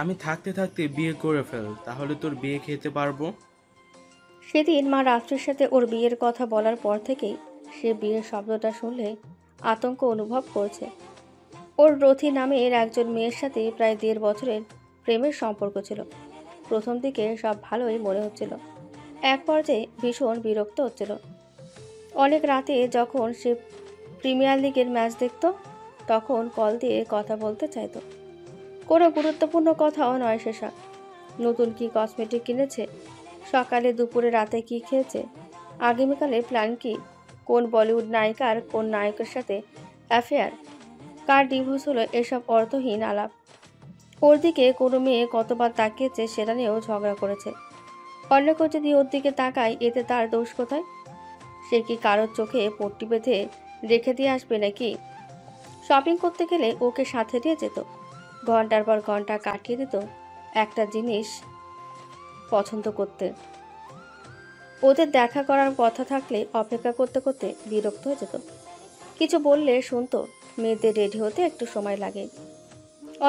আমি থাকতে থাকতে বিয়ে করে ফেল, তাহলে তোর বিয়ে খেতে পারবো। সেদিন মা রাত্রির সাথে ওর বিয়ের কথা বলার পর থেকেই সে বিয়ের শব্দটা শুনলে আতঙ্ক অনুভব করছে। ওর রথি নামের একজন মেয়ের সাথে প্রায় 1.5 বছরের প্রেমের সম্পর্ক ছিল। প্রথম দিকে সব ভালোই মনে হচ্ছিল, এক পর্যায়ে ভীষণ বিরক্ত হচ্ছিল। অনেক রাতে যখন সে প্রিমিয়ার লিগের ম্যাচ দেখত, তখন কল দিয়ে কথা বলতে চাইতো। কোনো গুরুত্বপূর্ণ কথাও নয় সেসব। নতুন কি কসমেটিক কিনেছে, সকালে দুপুরে রাতে কি খেয়েছে, আগামীকালে প্ল্যান কি, কোন বলিউড নায়িকার কোন নায়কের সাথে অ্যাফেয়ার, কার ডিভোর্স হলো, এসব অর্থহীন আলাপ। ওর দিকে কোনো মেয়ে কতবার তাকিয়েছে সেটা নিয়েও ঝগড়া করেছে। অন্য কেউ যদি ওর দিকে তাকায়, এতে তার দোষ কোথায়? সে কি কারোর চোখে পট্টি বেঁধে রেখে দিয়ে আসবে নাকি? শপিং করতে গেলে ওকে সাথে নিয়ে যেত, ঘন্টার পর ঘন্টা কাটিয়ে দিত একটা জিনিস পছন্দ করতে। ওদের দেখা করার কথা থাকলে অপেক্ষা করতে করতে বিরক্ত হয়ে যেত। কিছু বললে শুনতো, মেয়েদের রেডি হতে একটু সময় লাগে।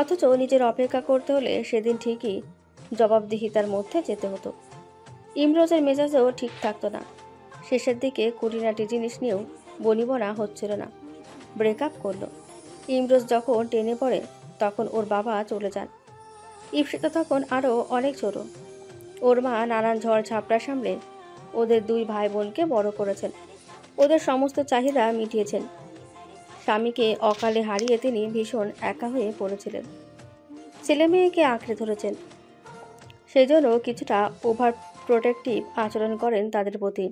অথচ নিজের অপেক্ষা করতে হলে সেদিন ঠিকই জবাবদিহিতার মধ্যে যেতে হতো। ইমরোজের মেজাজও ঠিক থাকতো না। শেষের দিকে খুঁটিনাটি জিনিস নিয়েও বনিবনা হচ্ছিল না। ব্রেকআপ করলো। ইমরোজ যখন টেনে পড়ে, তখন ওর বাবা চলে যান। ইপসিতা তখন আরও অনেক ছোট। ওর মা নানান ঝড় ঝাপটা সামলে ওদের 2 ভাই বোনকে বড় করেছেন, ওদের সমস্ত চাহিদা মিটিয়েছেন। স্বামীকে অকালে হারিয়ে তিনি ভীষণ একা হয়ে পড়েছিলেন। ছেলে মেয়েকে আঁকড়ে ধরেছেন, সেজন্য কিছুটা ওভার প্রোটেক্টিভ আচরণ করেন তাদের প্রতি।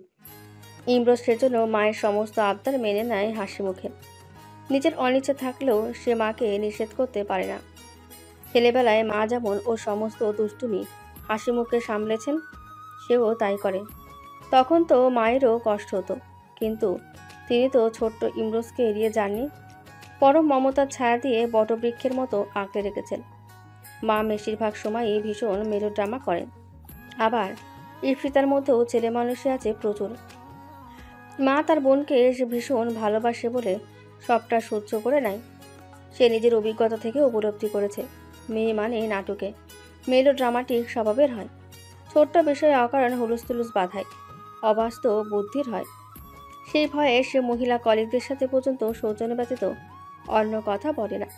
ইমরোজ সেজন্য মায়ের সমস্ত আবদার মেনে নেয় হাসি মুখে। নিজের অনিচ্ছা থাকলেও সে মাকে নিষেধ করতে পারে না। ছেলেবেলায় মা যেমন ওর সমস্ত দুষ্টুমি হাসি মুখে সামলেছেন, সেও তাই করে। তখন তো মায়েরও কষ্ট হতো, কিন্তু তিনি তো ছোট্ট ইমরোজকে এড়িয়ে যাননি। পরম মমতার ছায়া দিয়ে বটবৃক্ষের মতো আঁকড়ে রেখেছেন। মা বেশিরভাগ সময়ই ভীষণ মেলোড্রামা করেন। আবার ইরফিতার মধ্যেও ছেলে মানুষই আছে প্রচুর। মা তার বোনকে সে ভীষণ ভালোবাসে বলে সবটা সহ্য করে নেয়। সে নিজের অভিজ্ঞতা থেকে উপলব্ধি করেছে, মেয়ে মানে নাটকে মেলোড্রামাটিক স্বভাবের হয়, ছোট্ট বিষয়ে অকারণ হুলুস্থুলুস বাধায়, অবাস্তব বুদ্ধির হয়। সেই ভয়ে সে মহিলা কলিগদের সাথে পর্যন্ত সৌজন্য ব্যতীত অন্য কথা বলে না।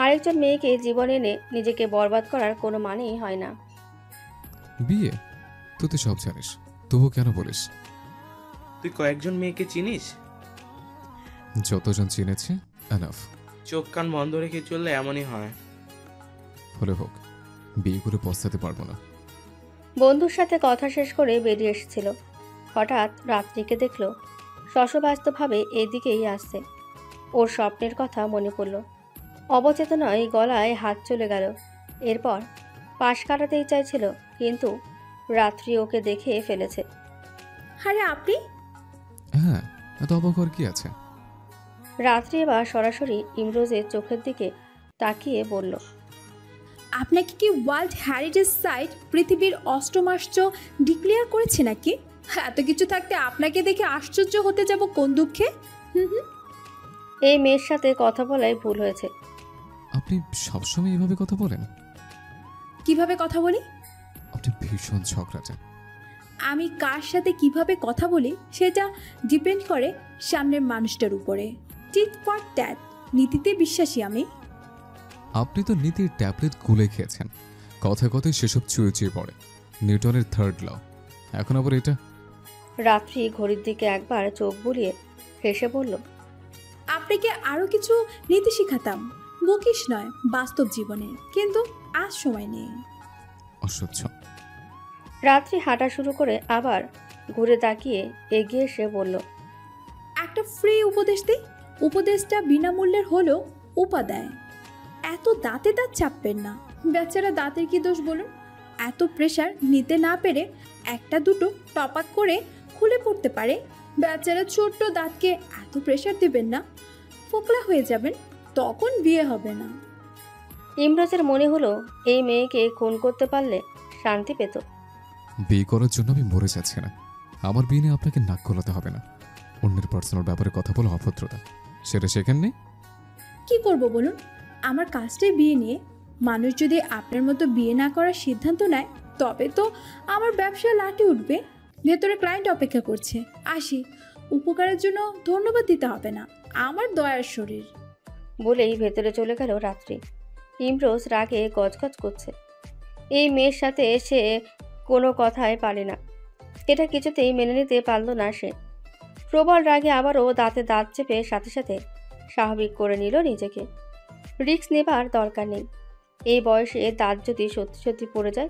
আরেকজন মেয়েকে জীবনে এনে নিজেকে বরবাদ করার কোনো মানেই হয় না। বিয়ে? তুই তো সব জানিস, তবু কেন বলিস? তুই কয়েকজন মেয়েকে চিনিস? যতজন চিনেছে এনাফ। চোখ কান বন্ধ রেখে চললে এমনই হয়। হলে হোক, বিয়ে করে পস্তাতে পারবো না। বন্ধুর সাথে কথা শেষ করে বেরিয়ে এসেছিল, হঠাৎ রাত্রিকে দেখল শশব্যস্তভাবে এদিকেই আসছে। ওর স্বপ্নের কথা মনে পড়ল। অবচেতনায় গলায় হাত চলে গেল। এরপর পাশ কাটাতেই চাইছিল, কিন্তু রাত্রি ওকে দেখে ফেলেছে। আরে আপনি? হ্যাঁ, এত অবাক হওয়ার কি আছে? রাত্রি এবার সরাসরি ইমরোজের চোখের দিকে তাকিয়ে বলল, আপনাকে কি ওয়ার্ল্ড হেরিটেজ সাইট পৃথিবীর অষ্টম আশ্চর্য ডিক্লেয়ার করেছে নাকি? এত কিছু থাকতে আপনাকে দেখে আশ্চর্য হতে যাব কোন দুঃখে? হুম হুম। এই মেয়ের সাথে কথা বলাই ভুল হয়েছে। আপনি সবসময় এভাবে কথা বলেন? কিভাবে কথা বলি? আপনি ভীষণ ঝগড়াটে। আমি কার সাথে কিভাবে কথা বলি সেটা ডিপেন্ড করে সামনের মানুষটার উপরে। টিট ফর ট্যাট নীতিতে বিশ্বাসী আমি। আপনি তো নীতির ট্যাবলেট গুলে খেয়েছেন, কথায় কথায় সেসব চুয়ে চুয়ে পড়ে। নিউটনের থার্ড ল, এখন আবার এটা? রাত্রি ঘড়ির দিকে একবার চোখ বুলিয়ে হেসে বলল, আপনাকে আরও কিছু নীতি শিখাতাম, বকিস নয়, বাস্তব জীবনে, কিন্তু আজ সময় নেই। অসহ্য। রাত্রি হাঁটা শুরু করে আবার ঘুরে তাকিয়ে এগিয়ে এসে বলল, একটা ফ্রি উপদেশ দিই। উপদেশটা বিনামূল্যের হলেও উপাদেয়। এত দাঁতে দাঁত চাপবেন না। বেচারা দাঁতের কি দোষ বলুন? এত প্রেশার নিতে না পেরে একটা দুটো টপাক করে খুলে পড়তে পারে। বেচারা ছোট্ট দাঁতকে এত প্রেশার দেবেন না, ফোকলা হয়ে যাবেন, তখন বিয়ে হবে না। ইমরোজের মনে হলো এই মেয়েকে খুন করতে পারলে শান্তি পেত। বিয়ে করার জন্য আমি মরে যাচ্ছি না। আমার বিয়ে নিয়ে আপনাকে নাক গলাতে হবে না। অন্যের পার্সোনাল ব্যাপারে কথা বলা অভদ্রতা, সেটা শেখেন নেই? কি করব বলুন? আমার কাজটাই বিয়ে নিয়ে। মানুষ যদি আপনার মতো বিয়ে না করার সিদ্ধান্ত নেয় তবে তো আমার ব্যবসা লাটে উঠবে। ভেতরে ক্লায়েন্ট অপেক্ষা করছে, আসি। উপকারের জন্য ধন্যবাদ দিতে হবে না, আমার দয়ার শরীর। বলেই ভেতরে চলে গেল রাত্রি। ইমরোজ রাগে গজগজ করছে। এই মেয়ের সাথে সে কোনো কথাই পারে না, এটা কিছুতেই মেনে নিতে পারল না সে। প্রবল রাগে আবারও দাঁতে দাঁত চেপে সাথে সাথে স্বাভাবিক করে নিল নিজেকে। রিস্ক নেবার দরকার নেই। এই বয়সে দাঁত যদি সত্যি সত্যি পড়ে যায়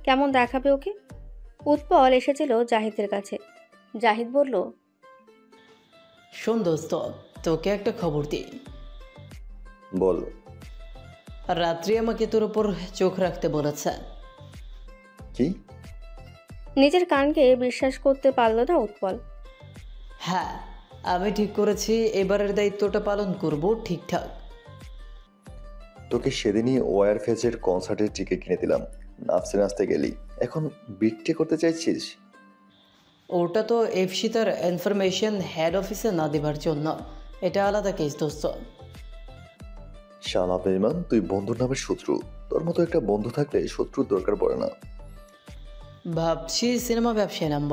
কেমন দেখাবে ওকে। উৎপল এসেছিল জাহিদের কাছে। জাহিদ বলল, শোন দোস্ত, তোকে একটা খবর দিই। বল। রাত্রি আমাকে তোর উপর চোখ রাখতে বলেছে। কি? নিজের কানকে বিশ্বাস করতে পারল না উৎপল। হ্যাঁ, আমি ঠিক করেছি এবারের দায়িত্বটা পালন করব ঠিকঠাক। তোকে সেদিনই ওয়ার ফেজের কনসার্টের টিকিট কিনে দিলাম, নাচতে নাচতে গেলি, এখন বিট্টে করতে চাইছিস? ওটা তো এফসি তার ইনফরমেশন হেড অফিসে না দেবার জন্য, এটা আলাদা কেস দোস্ত। শালা বেঈমান, তুই বন্ধুর নামের শত্রু। তোর মতো একটা বন্ধু থাকলে শত্রুর দরকার পড়ে না। ভাবছি সিনেমা ব্যবসায় নামব।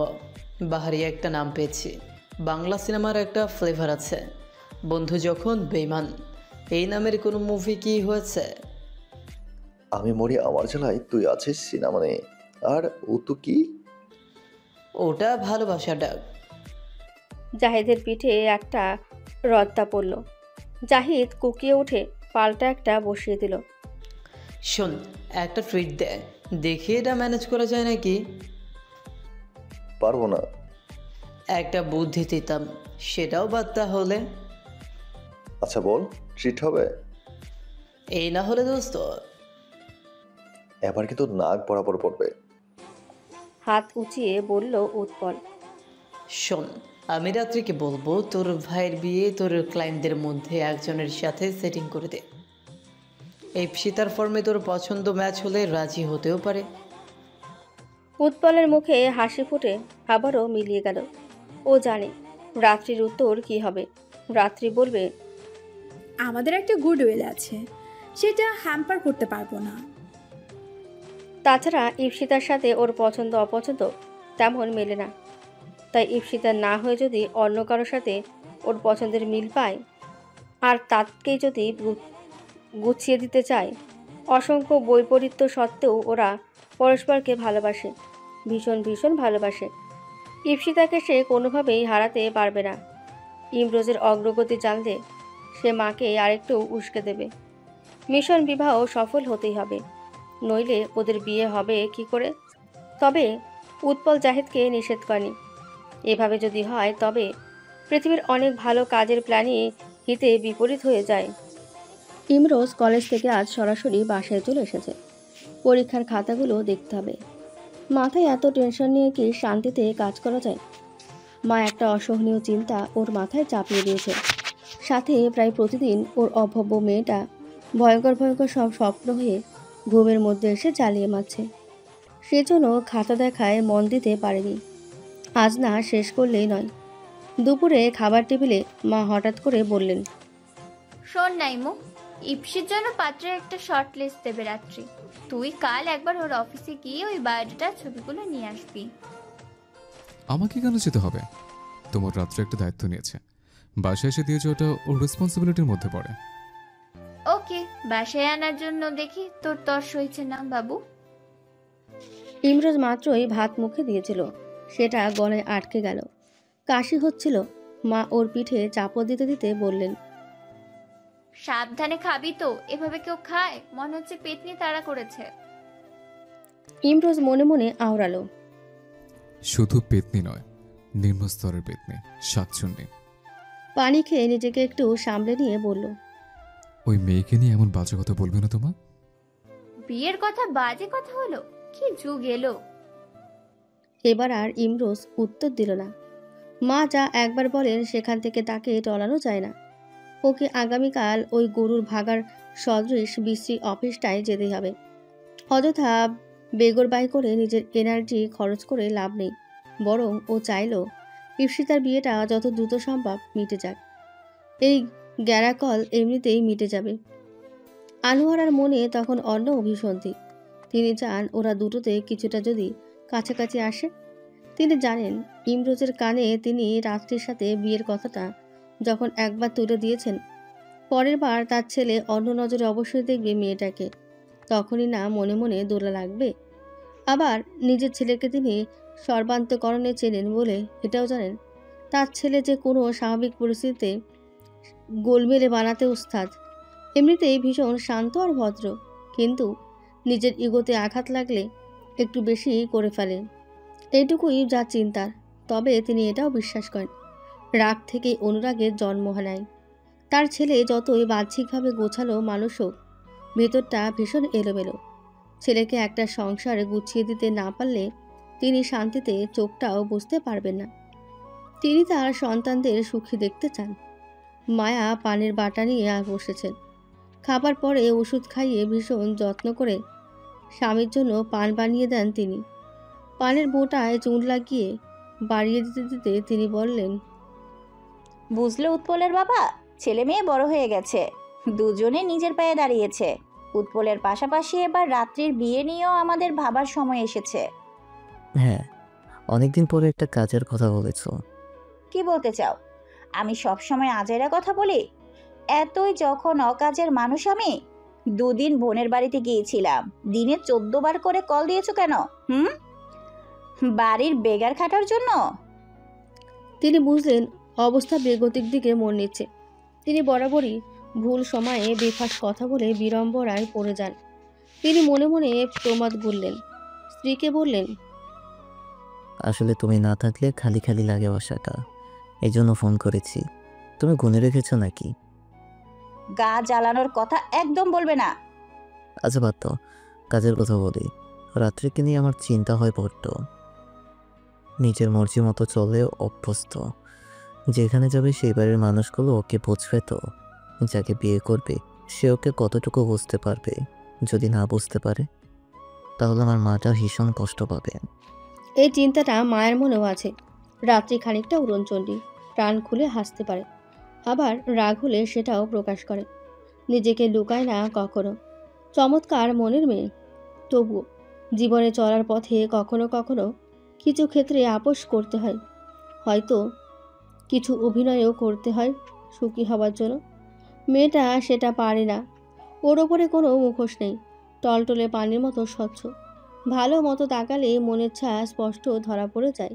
বাহারি একটা নাম পেয়েছি, বাংলা সিনেমার একটা ফ্লেভার আছে। বন্ধু যখন বেঈমান, এই নামের কোনো মুভি কি হয়েছে? আমি মরি আমার জ্বালায়, তুই আছিস সিনেমা নিয়ে। আর ও তো কি? ওটা ভালোবাসা ডাক। জাহিদের পিঠে একটা রদ্দা পড়ল। জাহিদ কুকিয়ে উঠে পাল্টা একটা বসিয়ে দিল। শোন, একটা ট্রিট দে, দেখি এটা ম্যানেজ করা যায় নাকি। পারবো না। একটা বুদ্ধি দিতাম, সেটাও বাদ তাহলে। আচ্ছা বল, ট্রিট হবে? এই না হলে দোস্ত এবার কিন্তু নাক বরাবর পড়বে। হাত উঁচিয়ে বলল উৎপল। শোন, আমি রাত্রিকে বলবো তোর ভাইয়ের বিয়ে তোর ক্লায়েন্টদের মধ্যে একজনের সাথে সেটিং করে দে। এই সীতার ফর্মে তোর পছন্দ ম্যাচ হলে রাজি হতেও পারে। উৎপলের মুখে হাসি ফুটে আবারও মিলিয়ে গেল। ও জানে রাত্রির উত্তর কি হবে। রাত্রি বলবে, আমাদের একটা গুডউইল আছে, সেটা হ্যাম্পার করতে পারবো না। তাছাড়া ইপসিতার সাথে ওর পছন্দ অপছন্দ তেমন মেলে না। তাই ইপসিতার না হয়ে যদি অন্য কারোর সাথে ওর পছন্দের মিল পায় আর তাকেই যদি গুছিয়ে দিতে চায়, অসংখ্য বৈপরীত্য সত্ত্বেও ওরা পরস্পরকে ভালোবাসে, ভীষণ ভীষণ ভালোবাসে। ইপসিতাকে সে কোনোভাবেই হারাতে পারবে না। ইমরোজের অগ্রগতি জানলে সে মাকে আরেকটু উস্কে দেবে। মিশন বিবাহ সফল হতেই হবে, নইলে ওদের বিয়ে হবে কি করে? তবে উৎপল জাহিদকে নিষেধ করেনি। এভাবে যদি হয় তবে পৃথিবীর অনেক ভালো কাজের প্ল্যানই হিতে বিপরীত হয়ে যায়। ইমরোজ কলেজ থেকে আজ সরাসরি বাসায় চলে এসেছে। পরীক্ষার খাতাগুলো দেখতে হবে। মাথায় এত টেনশন নিয়ে কি শান্তিতে কাজ করা যায়? মা একটা অসহনীয় চিন্তা ওর মাথায় চাপিয়ে দিয়েছে। সাথে প্রায় প্রতিদিন ওর অভব্য মেয়েটা ভয়ঙ্কর ভয়ঙ্কর সব স্বপ্ন হয়ে ঘুমের মধ্যে এসে জ্বালিয়ে মারছে। সেজন্য খাতা দেখায় মন দিতে পারেনি। আজ না শেষ করলেই নয়। দুপুরে খাবার টেবিলে মা হঠাৎ করে বললেন, শোন নাইমু, ইপসির জন্য পাত্রের একটা শর্ট লিস্ট দেবে রাত্রি। তুই কাল একবার ওর অফিসে গিয়ে ওই বায়োডাটার ছবিগুলো নিয়ে আসবি। আমাকে কেন যেতে হবে? তোমার রাত্রে একটা দায়িত্ব নিয়েছে, বাসায় এসে দিয়েছে, ওটা ওর রেসপন্সিবিলিটির মধ্যে পড়ে। ওকে, বাসায় আনার জন্য দেখি তোর তর্স হয়েছে না বাবু। ইমরোজ মাত্রই ভাত মুখে দিয়েছিল, সেটা গলায় আটকে গেল। কাশি হচ্ছিল। মা ওর পিঠে চাপড় দিতে দিতে বললেন, সাবধানে খাবি তো, এভাবে কেউ খায়? মনে হচ্ছে পেট নিয়ে তাড়া করেছে। ইমরোজ মনে মনে আওড়ালো, শুধু পেতনি নয়, নিম্ন স্তরের পেতনি, শাকচুন্নি। পানি খেয়ে নিজেকে একটু সামলে নিয়ে বলল, ওই মেয়েকে নিয়ে এমন বাজে কথা বলবে না তোমা। বিয়ের কথা বাজে কথা হলো? কি যুগ এলো! এবার আর ইমরোজ উত্তর দিল না। মা যা একবার বলেন সেখান থেকে তাকে টলানো যায় না। ওকে আগামীকাল ওই গরুর ভাগার সদৃশ বিশ্রী অফিসটায় যেতে হবে। অযথা বেগরবাই করে নিজের এনার্জি খরচ করে লাভ নেই। বরং ও চাইল ইপসিতার বিয়েটা যত দ্রুত সম্ভব মিটে যাক। এই গ্যারাকল এমনিতেই মিটে যাবে। আনোয়ারার মনে তখন অন্য অভিসন্ধি। তিনি চান ওরা দুটোতে কিছুটা যদি কাছাকাছি আসে। তিনি জানেন ইমরোজের কানে তিনি রাত্রির সাথে বিয়ের কথাটা যখন একবার তুলে দিয়েছেন, পরের বার তার ছেলে অন্য নজরে অবশ্যই দেখবে মেয়েটাকে। তখনই না মনে মনে দোলা লাগবে। আবার নিজের ছেলেকে তিনি সর্বান্তকরণে চেনেন বলে এটাও জানেন তার ছেলে যে কোনো স্বাভাবিক পরিস্থিতিতে গোলমেলে বানাতে উস্তাদ। এমনিতেই ভীষণ শান্ত আর ভদ্র, কিন্তু নিজের ইগোতে আঘাত লাগলে একটু বেশি করে ফেলেন। এইটুকুই যা চিন্তার। তবে তিনি এটাও বিশ্বাস করেন রাগ থেকে অনুরাগের জন্ম নেয়। তার ছেলে যতই বাহ্যিকভাবে গোছালো মানুষ হোক, ভেতরটা ভীষণ এলোমেলো। ছেলেকে একটা সংসার গুছিয়ে দিতে না পারলে তিনি শান্তিতে চোখটাও বুঝতে পারবেন না। তিনি তার সন্তানদের সুখী দেখতে চান। মায়া পানের বাটা নিয়ে বসেছেন। খাবার পরে ওষুধ খাইয়ে ভীষণ যত্ন করে স্বামীর জন্য পান বানিয়ে দেন তিনি। পানের বোঁটায় চুন লাগিয়ে বাড়িয়ে দিতে দিতে তিনি বললেন, বুঝলে উৎপলের বাবা, ছেলে মেয়ে বড় হয়ে গেছে, দুজনে নিজের পায়ে দাঁড়িয়েছে। উৎপলের পাশাপাশি এবার রাত্রির বিয়ে নিয়েও আমাদের ভাবার সময় এসেছে। হ্যাঁ, অনেকদিন পরে একটা কাজের কথা বলেছো। কি বলতে চাও? আমি সব সময় আজেরা কথা বলি? এতই যখন অকাজের মানুষ আমি। দুদিন বোনের বাড়িতে গিয়েছিলাম, দিনে 14 বার করে কল দিয়েছো কেন? বাড়ির বেগার খাটার জন্য? তিনি বুঝলেন অবস্থা বেগতিক দিকে মন নিচ্ছে। তিনি বরাবরই ভুল সময়ে বেফাস কথা বলে বিড়ম্বনায় পড়ে যান। তিনি মনে মনে প্রমাদ গুনলেন। স্ত্রীকে বললেন, আসলে তুমি না থাকলে খালি খালি লাগে বাসাটা, এই জন্য ফোন করেছি। তুমি গুনে রেখেছো নাকি? গা জ্বালানোর কথা একদম বলবে না। আচ্ছা বাদ দাও, কাজের কথা বলি। রাত্রিকে নিয়ে আমার চিন্তা হয় পড়তো। নিজের মর্জি মতো চলে অভ্যস্ত। যেখানে যাবে সেই বাড়ির মানুষগুলো ওকে বুঝবে তো? যাকে বিয়ে করবে সে ওকে কতটুকু বুঝতে পারবে? যদি না বুঝতে পারে তাহলে আমার মাটা ভীষণ কষ্ট পাবে। এই চিন্তাটা মায়ের মনেও আছে। রাত্রি খানিকটা উড়নচণ্ডী, প্রাণ খুলে হাসতে পারে, আবার রাগ হলে সেটাও প্রকাশ করে। নিজেকে লুকায় না কখনো। চমৎকার মনের মেয়ে। তবুও জীবনে চলার পথে কখনো কখনো কিছু ক্ষেত্রে আপোষ করতে হয়। হয়তো কিছু অভিনয়ও করতে হয় সুখী হবার জন্য। মেয়েটা সেটা পারে না। ওর ওপরে কোনো মুখোশ নেই, টলটলে পানির মতো স্বচ্ছ। ভালো মতো তাকালে মনের ছায়া স্পষ্ট ধরা পড়ে যায়।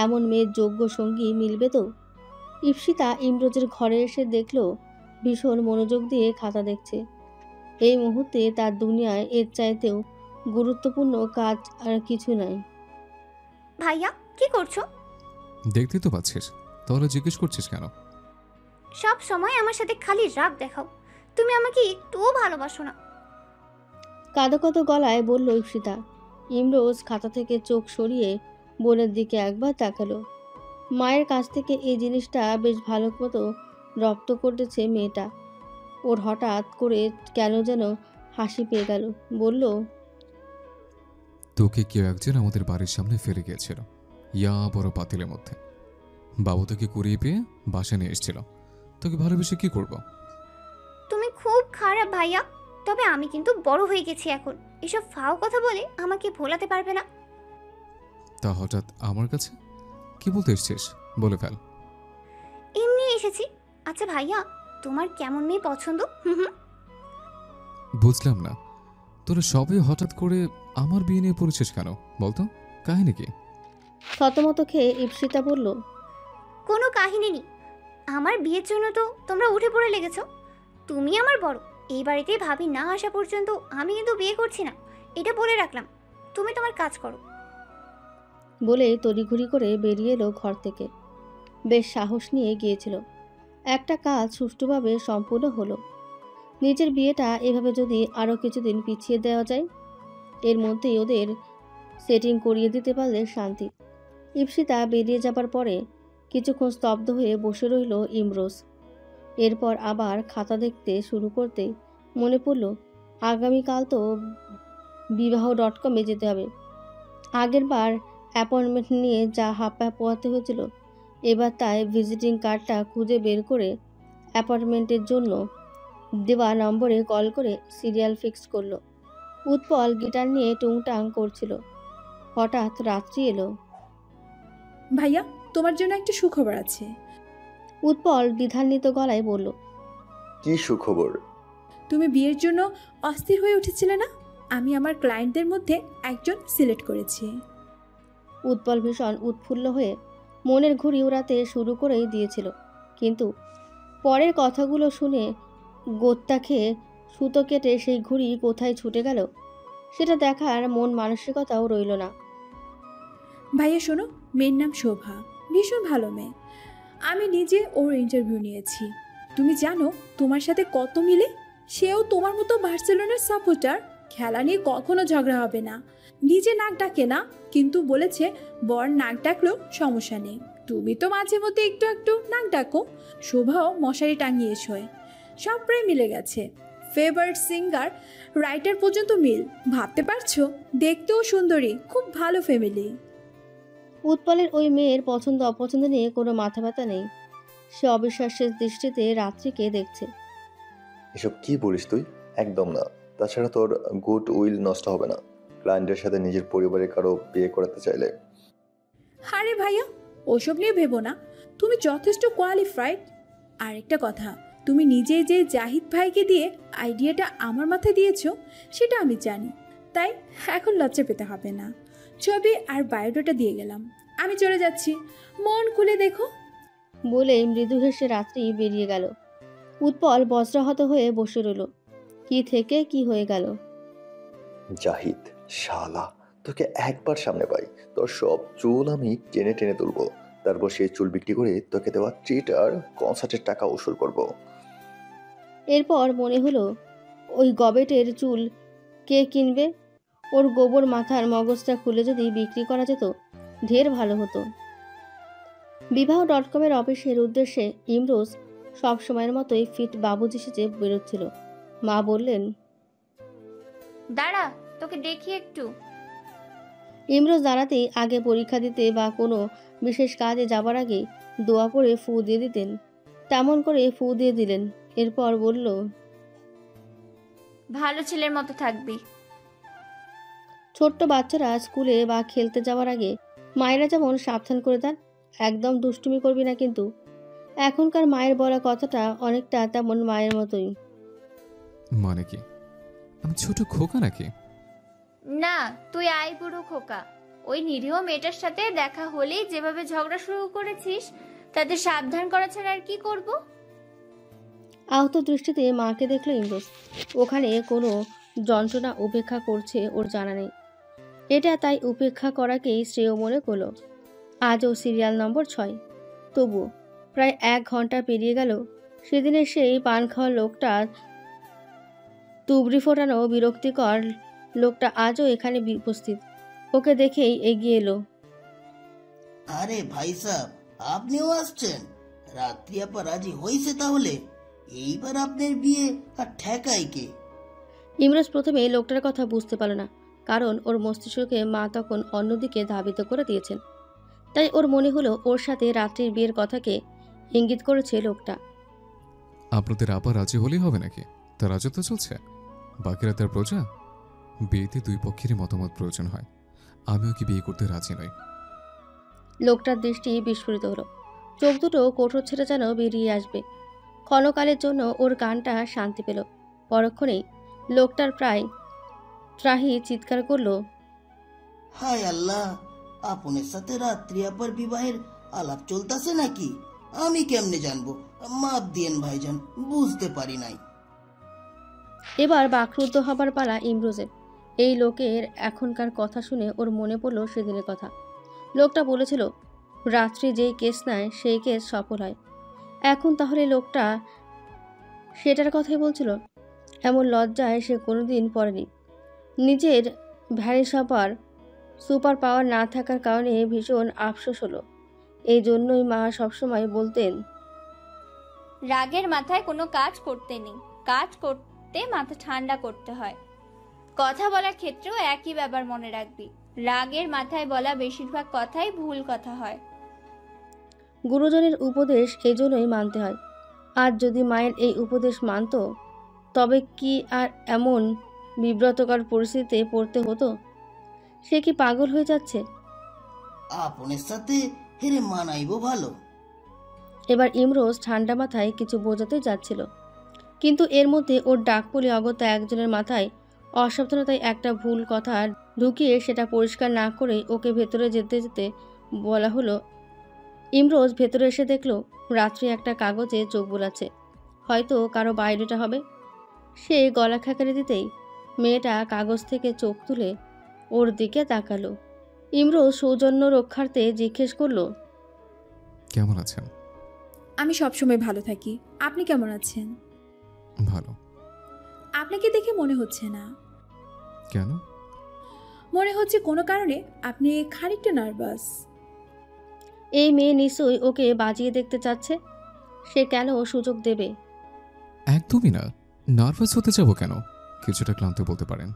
এমন মেয়ের যোগ্য সঙ্গী মিলবে তো? ইপ্সিতা ইমরোজের ঘরে এসে দেখল ভীষণ মনোযোগ দিয়ে খাতা দেখছে। এই মুহূর্তে তার দুনিয়ায় এর চাইতেও গুরুত্বপূর্ণ কাজ আর কিছু নাই। ভাইয়া কি করছো? দেখতে তো পাচ্ছিস, তাহলে জিজ্ঞেস করছিস কেন? সব সময় আমার সাথে খালি রাগ দেখাও। তুমি আমাকে একটুও ভালোবাসো না। কাঁদো কাঁদো গলায় বলল ইপ্সিতা। ইমরোজ খাতা থেকে চোখ সরিয়ে বোনের দিকে একবার তাকালো। মায়ের কাছ থেকে এই জিনিসটা বেশ ভালো মতো রপ্ত করতেছে মেয়েটা। ওর হঠাৎ করে কেন যেন হাসি পেয়ে গেল। বলল, তোকে কেউ একজন আমাদের বাড়ির সামনে ফেলে গিয়েছিল, ইয়া বড় পাতিলের মধ্যে। বাবু তোকে কুড়িয়ে পেয়ে বাসা নিয়ে এসেছিল। তোকে ভালোবেসে কি করব? তুমি খুব খারাপ ভাইয়া। তবে আমি কিন্তু বড় হয়ে গেছি এখন। এসব ফাও কথা বলে আমাকে ভোলাতে পারবে না। তা হঠাৎ আমার কাছে কি বলতে এসছিস? বলে ফেল। এমনি এসেছি। আচ্ছা ভাইয়া, তোমার কেমন মেয়ে পছন্দ? বুঝলাম না, তোরা সবে হঠাৎ করে আমার বিয়ে নিয়ে পড়েছিস কেন বলতো? কাহিনী কি? থতমত খেয়ে ইপ্সিতা বলল, কোনো কাহিনী নেই। আমার বিয়ের জন্য তো তোমরা উঠে পড়ে লেগেছো। তুমি আমার বড়। এই বাড়িতে ভাবি না আসা পর্যন্ত আমি কিন্তু বিয়ে করছি না, এটা বলে রাখলাম। তুমি তোমার কাজ করো। বলে তড়িঘড়ি করে বেরিয়ে এলো ঘর থেকে। বেশ সাহস নিয়ে গিয়েছিল। একটা কাজ সুষ্ঠুভাবে সম্পূর্ণ হলো। নিজের বিয়েটা এভাবে যদি আরও কিছুদিন পিছিয়ে দেওয়া যায়, এর মধ্যেই ওদের সেটিং করিয়ে দিতে পারলে শান্তি। ইপ্সিতা বেরিয়ে যাবার পরে কিছুক্ষণ স্তব্ধ হয়ে বসে রইল ইমরোজ। এরপর আবার খাতা দেখতে শুরু করতে মনে পড়ল আগামীকাল তো বিবাহ.com-এ যেতে হবে। আগের বার অ্যাপয়েন্টমেন্ট নিয়ে যা হাপ্পা পোয়াতে হয়েছিল, এবার তাই ভিজিটিং কার্ডটা খুঁজে বের করে অ্যাপার্টমেন্টের জন্য দেওয়া নম্বরে কল করে সিরিয়াল ফিক্স করলো। উৎপল গিটার নিয়ে টুংটাং করছিল। হঠাৎ রাত্রি এলো। ভাইয়া, তোমার জন্য একটা সুখবর আছে। উৎপল দ্বিধান্বিত গলায় বলল, কি সুখবর? তুমি বিয়ের জন্য অস্থির হয়ে উঠেছিলে না? আমি আমার ক্লায়েন্টদের মধ্যে একজন সিলেক্ট করেছি। উৎপল ভীষণ উৎফুল্ল হয়ে মনের ঘুড়ি উড়াতে শুরু করেই দিয়েছিল, কিন্তু পরের কথাগুলো শুনে গোত্তা খেয়ে সুতো কেটে সেই ঘুড়ি কোথায় ছুটে গেল সেটা দেখার মন মানসিকতাও রইল না। ভাইয়া শোনো, মেয়ের নাম শোভা, ভীষণ ভালো মেয়ে। আমি নিজে ওর ইন্টারভিউ নিয়েছি। তুমি জানো তোমার সাথে কত মিলে? সেও তোমার মতো বার্সেলোনার সাপোর্টার। খেলা নিয়ে কখনো ঝগড়া হবে না। নিজে নাক ডাকে না, কিন্তু বলেছে বর নাক ডাকলেও সমস্যা নেই। তুমি তো মাঝে মধ্যে একটু একটু নাক ডাকো। শোভাও মশারি টাঙিয়ে শোয়। সব প্রায় মিলে গেছে। ফেভারিট সিঙ্গার, রাইটার পর্যন্ত মিল। ভাবতে পারছো? দেখতেও সুন্দরী, খুব ভালো ফ্যামিলি। উৎপলের ওই মেয়ের পছন্দ অপছন্দ নিয়ে কোনো মাথা ব্যথা নেই। সে অবিশ্বাসের দৃষ্টিতে রাত্রিকে দেখছে। এসব কি বলিস তুই? একদম না। তাছাড়া তোর গুড উইল নষ্ট হবে না ক্লায়েন্টের সাথে নিজের পরিবারের কারো বিয়ে করাতে চাইলে। আরে ভাইয়া, ওসব নিয়ে ভেবো না। তুমি যথেষ্ট কোয়ালিফাইড। আরেকটা কথা, তুমি নিজে যে জাহিদ ভাইকে দিয়ে আইডিয়াটা আমার মাথায় দিয়েছো সেটা আমি জানি, তাই এখন লজ্জা পেতে হবে না। ছবি আর বায়োডাটা দিয়ে গেলাম। আমি চলে যাচ্ছি, মন খুলে দেখো। বলে মৃদু হেসে রাত্রি বেরিয়ে গেল। উৎপল বজ্রাহত হয়ে বসে রইল। কি থেকে কি হয়ে গেল? জাহিদ শালা, তোকে একবার সামনে পাই, তোর সব চুল আমি টেনে টেনে তুলবো। তারপর সেই চুল বিক্রি করে তোকে দেওয়া ট্রিট আর কনসার্টের টাকা উসুল করব। এরপর মনে হলো, ওই গবেটের চুল কে কিনবে? ওর গোবর মাথার মগজটা খুলে যদি বিক্রি করা যেত ঢের ভালো হতো। বিবাহ.com-এর অফিসের উদ্দেশ্যে ইমরোজ সবসময়ের মতোই ফিট বাবুজি সেজে বেরোচ্ছিল। মা বললেন, দাঁড়া, তোকে দেখি একটু। ইমরোজ দাঁড়াতেই আগে পরীক্ষা দিতে বা কোনো বিশেষ কাজে যাবার আগে দোয়া করে ফু দিয়ে দিতেন, তেমন করে ফু দিয়ে দিলেন। এরপর বলল, ভালো ছেলের মতো থাকবি। ছোট্ট বাচ্চারা স্কুলে বা খেলতে যাওয়ার আগে মায়েরা যেমন সাবধান করে দেন, একদম দুষ্টুমি করবি না কিন্তু। এখনকার মায়ের বলা কথাটা অনেকটা তেমন মায়ের মতোই। মানে কি, আমি ছোট খোকা নাকি? না, তুই আই বুড়ো খোকা। ওই নিরীহ মেয়েটার সাথে দেখা হলেই যেভাবে ঝগড়া শুরু করেছিস, তাদের সাবধান করা ছাড়া আর কি করব? আহত দৃষ্টিতে মাকে দেখল ইমরোজ। ওখানে কোনো যন্ত্রণা উপেক্ষা করছে ওর জানা নেই। এটা তাই উপেক্ষা করাকেই শ্রেয় মনে করল। আজও সিরিয়াল নম্বর 6। তবুও প্রায় 1 ঘন্টা পেরিয়ে গেল। সেদিনের সেই পান খাওয়া লোকটা, তুবড়ি ফোটানো বিরক্তিকর লোকটা আজও এখানে উপস্থিত। ওকে দেখেই এগিয়ে এলো। আরে ভাই সাহেব, আপনিও আসছেন? রাত্রি আপা রাজি হয়েছে তাহলে? এইবার আপনার বিয়ে আর ঠেকাই কে? ইমরোজ প্রথমে লোকটার কথা বুঝতে পারল না, কারণ ওর মস্তিষ্ককে মা তখন অন্যদিকে ধাবিত করে দিয়েছেন। তাই ওর মনে হলো ওর সাথে রাত্রির বিয়ের কথাকে ইঙ্গিত করেছে লোকটা। আপনাদের আপা রাজি হলেই হবে নাকি? তার রাজত্ব চলছে, বাকিরা তার প্রজা। বিয়েতে 2 পক্ষেরই মতামত প্রয়োজন হয়। আমিও কি বিয়ে করতে রাজি নই। লোকটার দৃষ্টি বিস্ফোরিত হলো। চোখ দুটো কোঠর ছেড়ে যেন বেরিয়ে আসবে। ক্ষণকালের জন্য ওর কানটা শান্তি পেল। পরক্ষণেই লোকটার প্রায় ত্রাহি চিৎকার করলো, হায় আল্লাহ, আপনার সাথে রাত্রি আপার বিবাহের আলাপ চলতেছে নাকি? আমি কেমনে জানবো? মাপ দিয়েন ভাইজান, বুঝতে পারি নাই। এবার বাকরুদ্ধ হবার পালা ইমরোজের। এই লোকের এখনকার কথা শুনে ওর মনে পড়ল সেদিনের কথা। লোকটা বলেছিল রাত্রি যেই কেস নেয় সেই কেস সফল হয়। এখন তাহলে লোকটা সেটার কথাই বলছিল। এমন লজ্জায় সে কোনোদিন পড়েনি। নিজের ভ্যারিসাপার সুপার পাওয়ার না থাকার কারণে ভীষণ আফসোস হলো। এই জন্যই মা সবসময় বলতেন, রাগের মাথায় কোনো কাজ করতে নেই, কাজ করতে মাথা ঠান্ডা করতে হয়। কথা বলার ক্ষেত্রেও একই ব্যাপার মনে রাখবি, রাগের মাথায় বলা বেশিরভাগ কথাই ভুল কথা হয়। গুরুজনের উপদেশ এই জন্যই মানতে হয়। আজ যদি মায়ের এই উপদেশ মানত, তবে কি আর এমন বিব্রতকর পরিস্থিতিতে পড়তে হতো? সে কি পাগল হয়ে যাচ্ছে? আপনের সাথে হেরে মানাইবো ভালো। এবার ইমরোজ ঠান্ডা মাথায় কিছু বোঝাতে যাচ্ছিল, কিন্তু এর মধ্যে ওর ডাকপলি অগত্যা একজনের মাথায় অসাবধানতায় একটা ভুল কথা ঢুকিয়ে সেটা পরিষ্কার না করে ওকে ভেতরে যেতে যেতে বলা হলো। ইমরোজ ভেতরে এসে দেখলো রাত্রি একটা কাগজে চোখ বোলাচ্ছে, হয়তো কারো বায়োডাটা হবে। সে গলা খাকারি দিতেই মেয়েটা কাগজ থেকে চোখ তুলে ওর দিকে তাকালো। ইমরোজ সৌজন্য রক্ষার্থে জিজ্ঞেস করলো, কেমন আছেন? আমি সবসময় ভালো থাকি, আপনি কেমন আছেন? ভালো। আপনাকে দেখে মনে হচ্ছে না। কেন? মনে হচ্ছে কোনো কারণে আপনি খানিকটা নার্ভাস। এই মেয়ে নিশ্চয়ই ওকে বাজিয়ে দেখতে চাচ্ছে। সে কেন সুযোগ দেবে? একদমই না, নার্ভাস হতে যাবো কেন? কিছুটা ক্লান্ত বলতে পারেন।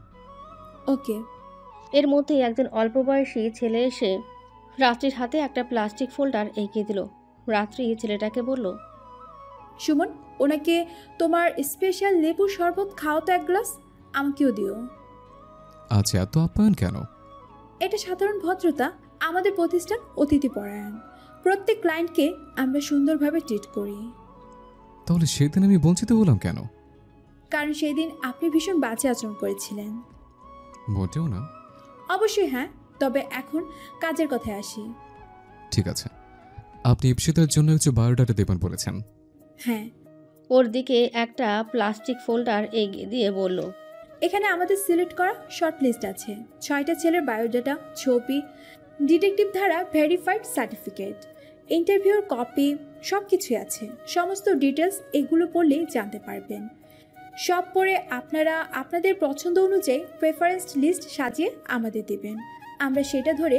ওকে। এর মধ্যেই একজন অল্প বয়সী ছেলে এসে রাত্রির হাতে একটা প্লাস্টিক ফোল্ডার এগিয়ে দিল। রাত্রি ছেলেটাকে বলল, সুমন, ওনাকে তোমার স্পেশাল লেবুর শরবত খাও তো এক গ্লাস, আমাকেও দিও। আজ এত আপ্যায়ন কেন? এটা সাধারণ ভদ্রতা। আমাদের প্রতিষ্ঠান অতিথিপরায়ণ, প্রত্যেক ক্লায়েন্টকে আমরা সুন্দরভাবে ট্রিট করি। তাহলে সেদিন আমি বঞ্চিত হলাম কেন? কারণ সেই দিন আপনি ভীষণ বাজে আচরণ করেছিলেন। মোটেও না। অবশ্যই হ্যাঁ, তবে এখন কাজের কথায় আসি। ঠিক আছে, আপনি ইপসিতার জন্য কিছু বায়োডাটা দেবেন বলেছেন। হ্যাঁ। ওর দিকে একটা প্লাস্টিক ফোল্ডার এগিয়ে দিয়ে বলল, এখানে আমাদের সিলেক্ট করা শর্ট লিস্ট আছে। 6টা ছেলের বায়োডাটা, ছবি, ডিটেকটিভ ধারা ভেরিফাইড সার্টিফিকেট, ইন্টারভিউর কপি, সব কিছুই আছে। সমস্ত ডিটেলস এগুলো পড়লেই জানতে পারবেন। সব পড়ে আপনারা আপনাদের পছন্দ অনুযায়ী প্রেফারেন্স লিস্ট সাজিয়ে আমাদের দেবেন, আমরা সেটা ধরে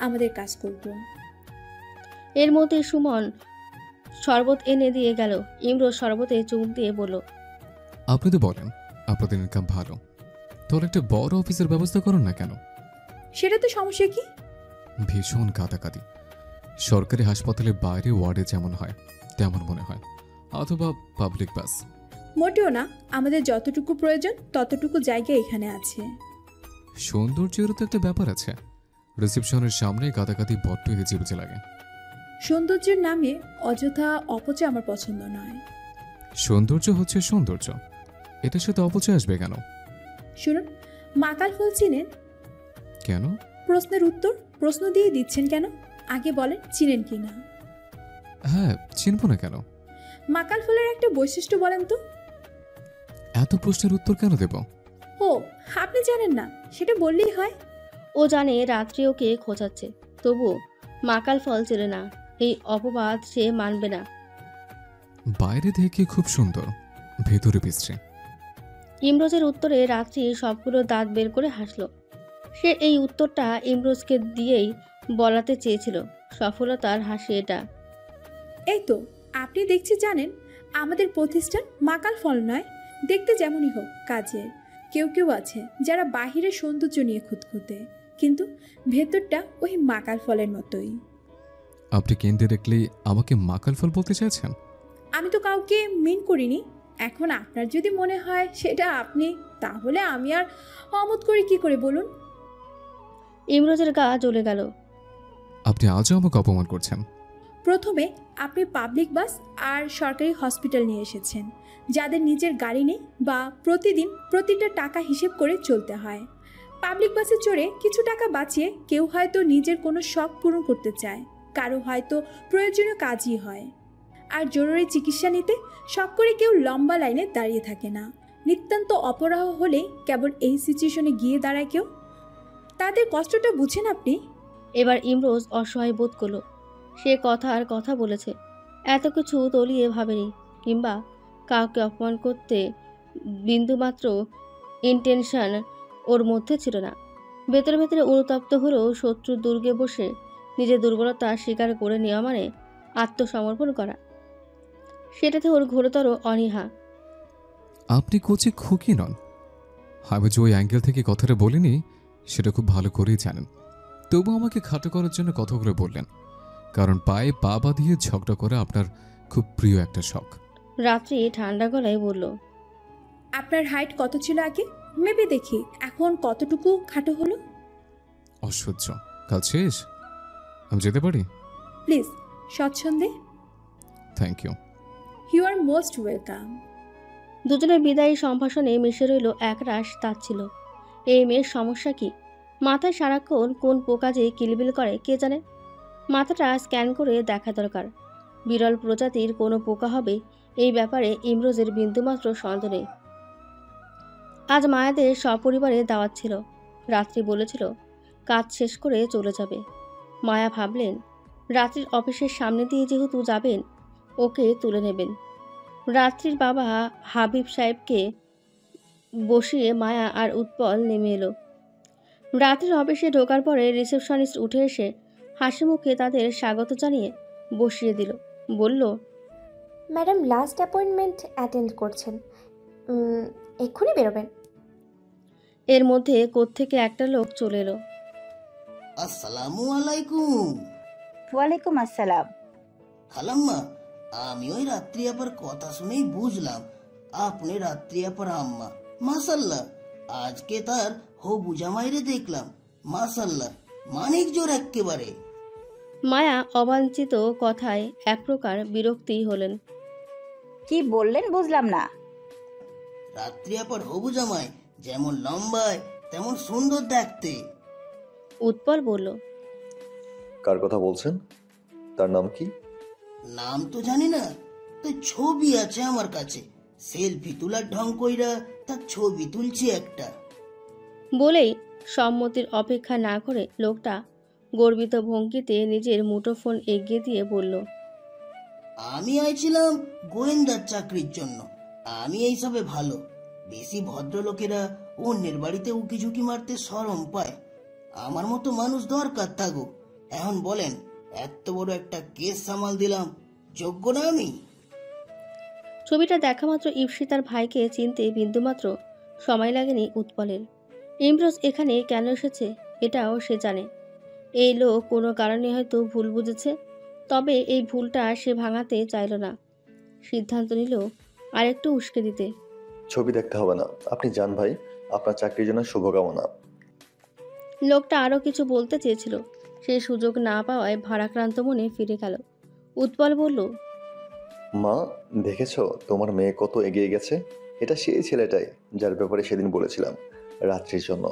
আমাদের কাজ করব। এর মধ্যে সুমন শরবত এনে দিয়ে গেল। ইমরোজ শরবতে চুমুক দিয়ে বলল, আপনি তো বলেন আপনাদের ইনকাম ভালো, তাহলে একটা বড় অফিসের ব্যবস্থা করুন না কেন? সেটা তো সমস্যা কি? ভীষণ কাটাকাটি। সরকারি হাসপাতালের বাইরে ওয়ার্ডে যেমন হয় তেমন মনে হয়, অথবা পাবলিক বাস। মোটেও না, আমাদের যতটুকু প্রয়োজন ততটুকু জায়গা এখানে আছে। সৌন্দর্যেরও তো একটা ব্যাপার আছে। রিসেপশনের সামনে গাদাগাদি বড্ড হেজিবেজে লাগে। সৌন্দর্যের নামে অযথা অপচয় আমার পছন্দ নয়। সৌন্দর্য হচ্ছে সৌন্দর্য, এটার সাথে অপচয় আসবে কেন? শুনুন, মাকাল ফুল চিনেন? কেন? প্রশ্নের উত্তর প্রশ্ন দিয়ে দিচ্ছেন কেন? আগে বলেন চিনেন কি না। হ্যাঁ, চিনব না কেন? মাকাল ফুলের একটা বৈশিষ্ট্য বলেন তো। এত প্রশ্নের উত্তর কেন দেব? ও, আপনি জানেন না? সেটা বললেই হয়। ও জানে রাত্রি ওকে খোঁচাচ্ছে, তবু মাকাল ফল চেনে না। এই অপবাদ সে মানবে না। বাইরে দেখে খুব সুন্দর, ভেতরে বিশ্রী। ইমরোজের উত্তরে রাত্রি সবগুলো দাঁত বের করে হাসল। সে এই উত্তরটা ইমরোজকে দিয়েই বলাতে চেয়েছিল। সফলতার হাসি এটা। এই তো, আপনি দেখছি জানেন আমাদের প্রতিষ্ঠান মাকাল ফল নয়, দেখতে যেমনই হোক কাজের। কেউ কেউ আছে যারা বাহিরের সৌন্দর্য নিয়ে খুঁতখুঁতে, কিন্তু ভেতরটা ওই মাকাল ফলের মতোই। আপনি কেন্দ্রে দেখলে আমাকে মাকাল ফল বলতে চাইছেন? আমি তো কাউকে মিন করিনি। এখন আপনার যদি মনে হয় সেটা আপনি, তাহলে আমি আর অমত করি কি করে বলুন? ইমরোজের গা জ্বলে গেল। আপনি আজও আমাকে অপমান করছেন। প্রথমে আপনি পাবলিক বাস আর সরকারি হসপিটাল নিয়ে এসেছেন, যাদের নিজের গাড়ি নেই বা প্রতিদিন প্রতিটা টাকা হিসেব করে চলতে হয়। পাবলিক বাসে চড়ে কিছু টাকা বাঁচিয়ে কেউ হয়তো নিজের কোনো শখ পূরণ করতে চায়, কারো হয়তো প্রয়োজনীয় কাজই হয়। আর জরুরি চিকিৎসা নিতে শখ করে কেউ লম্বা লাইনে দাঁড়িয়ে থাকে না। নিতান্ত অপরাহ হলেই কেবল এই সিচুয়েশনে গিয়ে দাঁড়ায় কেউ। তাদের কষ্টটা বুঝেন আপনি? এবার ইমরোজ অসহায় বোধ করল। সে কথার কথা বলেছে, এত কিছু তলিয়ে ভাবেনি, কিংবা কাউকে অপমান করতে বিন্দুমাত্র ইন্টেনশন ওর মধ্যে ছিল না। ভেতরে ভেতরে অনুতপ্ত হলেও শত্রুর দুর্গে বসে নিজের দুর্বলতা স্বীকার করে নেওয়া মানে আত্মসমর্পণ করা। সেটাতে ওর ঘোরতর অনীহা। আপনি কোচে খুকি নন। আমি যে ওই অ্যাঙ্গেল থেকে কথাটা বলিনি সেটা খুব ভালো করেই জানেন। তবু আমাকে খাটো করার জন্য কথাগুলো বললেন, কারণ পায়ে পা বাঁধিয়ে ঝগড়া করা আপনার খুব প্রিয় একটা শখ। রাত্রি ঠান্ডা গলায় বলল, আপনার হাইট কত ছিল আগে? মেবি দেখি এখন কতটুকু খাটো হলো। অসহ্য। কাজ শেষ? আমি যেতে পারি? প্লিজ, স্বচ্ছন্দে। Thank you. You are most welcome. দুজনের বিদায়ী সম্ভাষণে মিশে রইল একরাশ তাচ্ছিল। এই মেয়ের সমস্যা কি? মাথায় সারাক্ষণ কোন পোকা যে কিলবিল করে কে জানে। মাথাটা স্ক্যান করে দেখা দরকার। বিরল প্রজাতির কোনো পোকা হবে এই ব্যাপারে ইমরোজের বিন্দুমাত্র সন্দেহ নেই। আজ মায়াদের সপরিবারে দাওয়াত ছিল। রাত্রি বলেছিল কাজ শেষ করে চলে যাবে। মায়া ভাবলেন রাত্রির অফিসের সামনে দিয়ে যেহেতু যাবেন, ওকে তুলে নেবেন। রাত্রির বাবা হাবিব সাহেবকে বসিয়ে মায়া আর উৎপল নেমে এলো। রাত্রির অফিসে ঢোকার পরে রিসেপশনিস্ট উঠে এসে হাসি মুখে তাদের স্বাগত জানিয়ে বসিয়ে দিল। বলল, ম্যাডাম লাস্ট অ্যাপয়েন্টমেন্ট অ্যাটেন্ড করছেন, এক্ষুনি বেরোবেন। এর মধ্যে কোত্থেকে একটা লোক চলে এলো। আসসালামু আলাইকুম। ওয়ালাইকুম আসসালাম। খালাম্মা, আমি ওই রাত্রি আপার কথা শুনেই বুঝলাম আপনি রাত্রি আপার আম্মা। মাশাল্লাহ, আজকে তার হবু জামাইরে দেখলাম। মাশাল্লাহ, মানিক জোর এক্কেবারে। মায়া অবাঞ্ছিত কথায় এক প্রকার বিরক্তি হলেন। কি বললেন বুঝলাম না। রাত্রি আপার হবু জামাই যেমন লম্বায় তেমন সুন্দর দেখতে। উৎপল বলল, কার কথা বলছেন? তার নাম কি? নাম তো জানি না, তো ছবি আছে আমার কাছে। সেলফি তোলার ঢং কইরা তার ছবি তুলছি একটা। বলেই সম্মতির অপেক্ষা না করে লোকটা গর্বিত ভঙ্গিতে নিজের মুঠোফোন এগিয়ে দিয়ে বলল, আমি আইছিলাম গোয়েন্দার চাকরির জন্য। আমি এইসবে ভালো। বেশি ভদ্রলোকেরা অন্যের বাড়িতে উকি ঝুঁকি মারতে শরম পায়। আমার মতো মানুষ দরকার থাকো। এখন বলেন, এত বড় একটা কেস সামাল দিলাম, যোগ্য না আমি? ছবিটা দেখা মাত্র ইপসিতার ভাইকে চিনতে বিন্দুমাত্র সময় লাগেনি উৎপলের। ইমরোজ এখানে কেন এসেছে এটাও সে জানে। এই লোক কোনো কারণে হয়তো ভুল বুঝেছে, তবে এই ভুলটা সে ভাঙাতে চাইল না। সিদ্ধান্ত নিল আরেকটু উস্কে দিতে। ছবি দেখতে হবে না, আপনি যান ভাই। আপনার চাকরির জন্য শুভকামনা। লোকটা আরও কিছু বলতে চেয়েছিল, সেই সুযোগ না পাওয়ায় ভারাক্রান্ত মনে ফিরে গেল। উৎপল বলল, মা, দেখেছো তোমার মেয়ে কত এগিয়ে গেছে? এটা সেই ছেলেটাই যার ব্যাপারে সেদিন বলেছিলাম রাত্রির জন্য।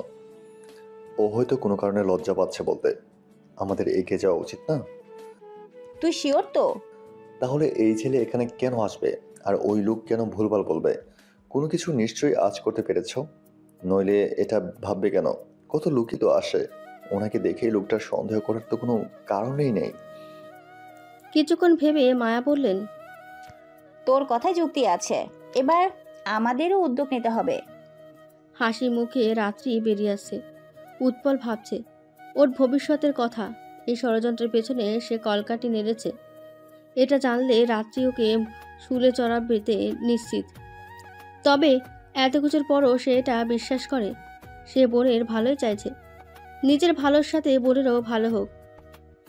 ও হয়তো কোনো কারণে লজ্জা পাচ্ছে বলতে। আমাদের এগিয়ে যাওয়া উচিত না? তুই শিওর তো? তাহলে এই ছেলে এখানে কেন আসবে আর ওই লোক কেন ভুলভাল বলবে? কোনো কিছু নিশ্চয়ই আজ করতে পেরেছ, নইলে এটা ভাববে কেন? কত লোকই তো আসে, ওনাকে দেখেই লোকটার সন্দেহ করার তো কোনো কারণেই নেই। কিছুক্ষণ ভেবে মায়া বললেন, তোর কথায় যুক্তি আছে, এবার আমাদেরও উদ্যোগ নিতে হবে। হাসি মুখে রাত্রি বেরিয়ে আসছে। উৎপল ভাবছে ওর ভবিষ্যতের কথা। এই ষড়যন্ত্রের পেছনে সে কলকাঠি নেড়েছে, এটা জানলে রাত্রি ওকে শুলে চড়াবেতে নিশ্চিত। তবে এত কিছুর পরও সে এটা বিশ্বাস করে সে বোনের ভালোই চাইছে। নিজের ভালোর সাথে বোনেরও ভালো হোক।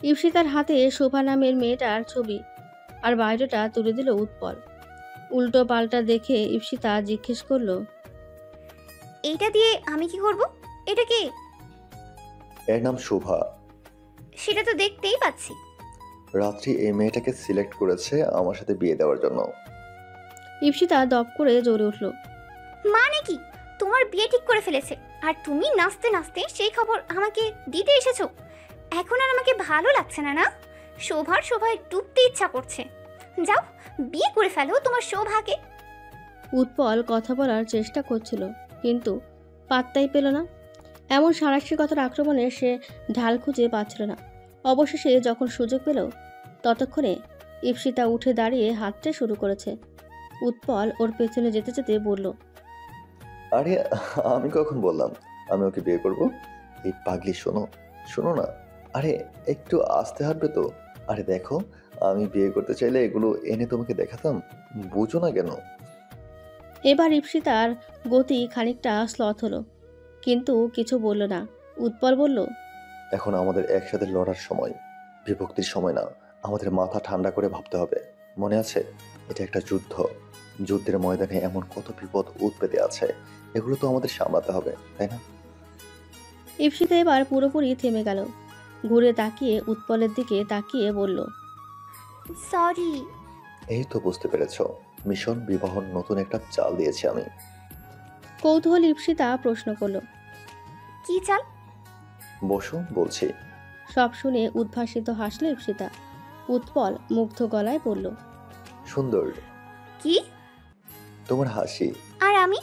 ইপসিতার হাতে শোভা নামের মেয়েটার ছবি আর বায়োডাটা তুলে দিল উৎপল। উল্টো পাল্টা দেখে ইপসিতা জিজ্ঞেস করলো, এইটা দিয়ে আমি কি করব? এটা কে? এর নাম শোভা। সেটা তো দেখতেই পাচ্ছি। রাত্রি এই মেয়েটাকে সিলেক্ট করেছে আমার সাথে বিয়ে দেওয়ার জন্য। ইপসিতা দপ করে জ্বলে উঠল। মানে কি? তোমার বিয়ে ঠিক করে ফেলেছে আর তুমি নাচতে নাচতে সেই খবর আমাকে দিতে এসেছো? এখন আর আমাকে ভালো লাগছে না, না? শোভার শোভায় ডুবতে ইচ্ছা করছে। যাও, বিয়ে করে ফেলো তোমার শোভাকে। উৎপল কথা বলার চেষ্টা করছিল, কিন্তু পাত্তাই পেল না। এমন সারাশিকতার আক্রমণে সে ঢাল খুঁজে পাচ্ছিল না। অবশেষে যখন সুযোগ পেল, ততক্ষণে ইপসিতা উঠে দাঁড়িয়ে হাঁটতে শুরু করেছে। উৎপল ওর পেছনে যেতে যেতে বলল, আরে আমি কখন বললাম আমি ওকে বিয়ে করব? এই পাগলি, শোনো শোনো না। আরে একটু আস্তে হাঁটবে তো। আরে দেখো, আমি বিয়ে করতে চাইলে এগুলো এনে তোমাকে দেখাতাম, বুঝো না কেন? এবার ইপসিতার গতি খানিকটা স্লথ হলো, কিন্তু কিছু বলল না। উৎপল বলল, এখন আমাদের একসাথে লড়ার সময়, বিভক্তির সময় না। আমাদের মাথা ঠান্ডা করে ভাবতে হবে, মনে আছে? এটা একটা যুদ্ধ। যুদ্ধের ময়দানে এমন কত বিপদ উৎপেতে আছে, এগুলো তো আমাদের সামলাতে হবে, তাই না? ইপসিতা এবার পুরোপুরি থেমে গেল। ঘুরে তাকিয়ে উৎপলের দিকে তাকিয়ে বলল, সরি। এই তো বুঝতে পেরেছ, মিশন বিবাহর নতুন একটা চাল দিয়েছি আমি। কৌতূহল ইপসিতা প্রশ্ন করল, কি চাল? বসো, বলছি। সব শুনে উদ্ভাসিত হাসল ইপসিতা। উৎপল মুগ্ধ গলায় বলল, সুন্দর। কি? তোমার হাসি। আর আমি?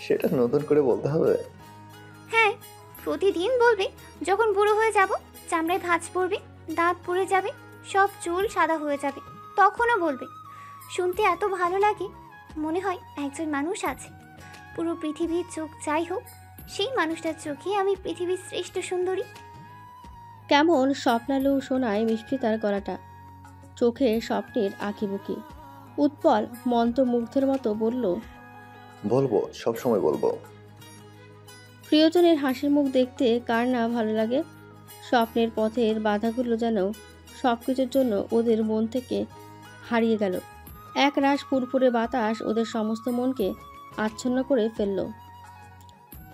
সেটা নতুন করে বলতে হবে? হ্যাঁ, প্রতিদিন বলবে। যখন বুড়ো হয়ে যাব, চামড়ায় ভাঁজ পড়বে, দাঁত পড়ে যাবে, সব চুল সাদা হয়ে যাবে, তখনও বলবে। শুনতে এত ভালো লাগে, মনে হয় একজন মানুষ আছে, পুরো পৃথিবীর চোখ যাই হোক, সেই মানুষটার চোখে আমি পৃথিবীর শ্রেষ্ঠ সুন্দরী। কেমন স্বপ্নালু শোনায় মিষ্টিতার গলাটা, চোখে স্বপ্নের আঁকিবুকি। উৎপল মন্ত্রমুগ্ধের মতো বলল, বলবো, সব সময় বলবো। প্রিয়জনের হাসির মুখ দেখতে কার না ভালো লাগে। স্বপ্নের পথের বাধাগুলো যেন সবকিছুর জন্য ওদের মন থেকে হারিয়ে গেল। এক রাশ ফুরফুরে বাতাস ওদের সমস্ত মনকে আচ্ছন্ন করে ফেলল।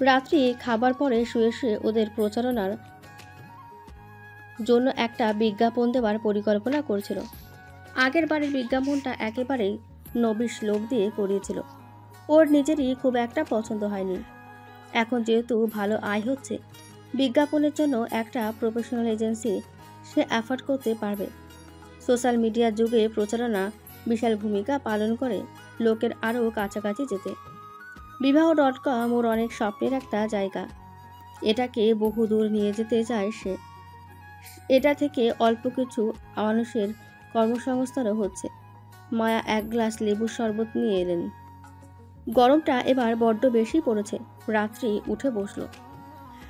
রাত্রি খাবার পরে শুয়ে শুয়ে ওদের প্রচারণার জন্য একটা বিজ্ঞাপন দেওয়ার পরিকল্পনা করছিল। আগের বারের বিজ্ঞাপনটা একেবারেই নবিশ লোক দিয়ে করিয়েছিল, ওর নিজেরই খুব একটা পছন্দ হয়নি। এখন যেহেতু ভালো আয় হচ্ছে, বিজ্ঞাপনের জন্য একটা প্রফেশনাল এজেন্সি সে অ্যাফোর্ড করতে পারবে। সোশ্যাল মিডিয়ার যুগে প্রচারণা বিশাল ভূমিকা পালন করে লোকের আরও কাছাকাছি যেতে। বিবাহ.com ওর অনেক স্বপ্নের একটা জায়গা, এটাকে বহু দূর নিয়ে যেতে চায় সে। এটা থেকে অল্প কিছু মানুষের কর্মসংস্থানও হচ্ছে। মায়া এক গ্লাস লেবুর শরবত নিয়ে এলেন। গরমটা এবার বড্ড বেশি পড়েছে। রাত্রি উঠে বসলো।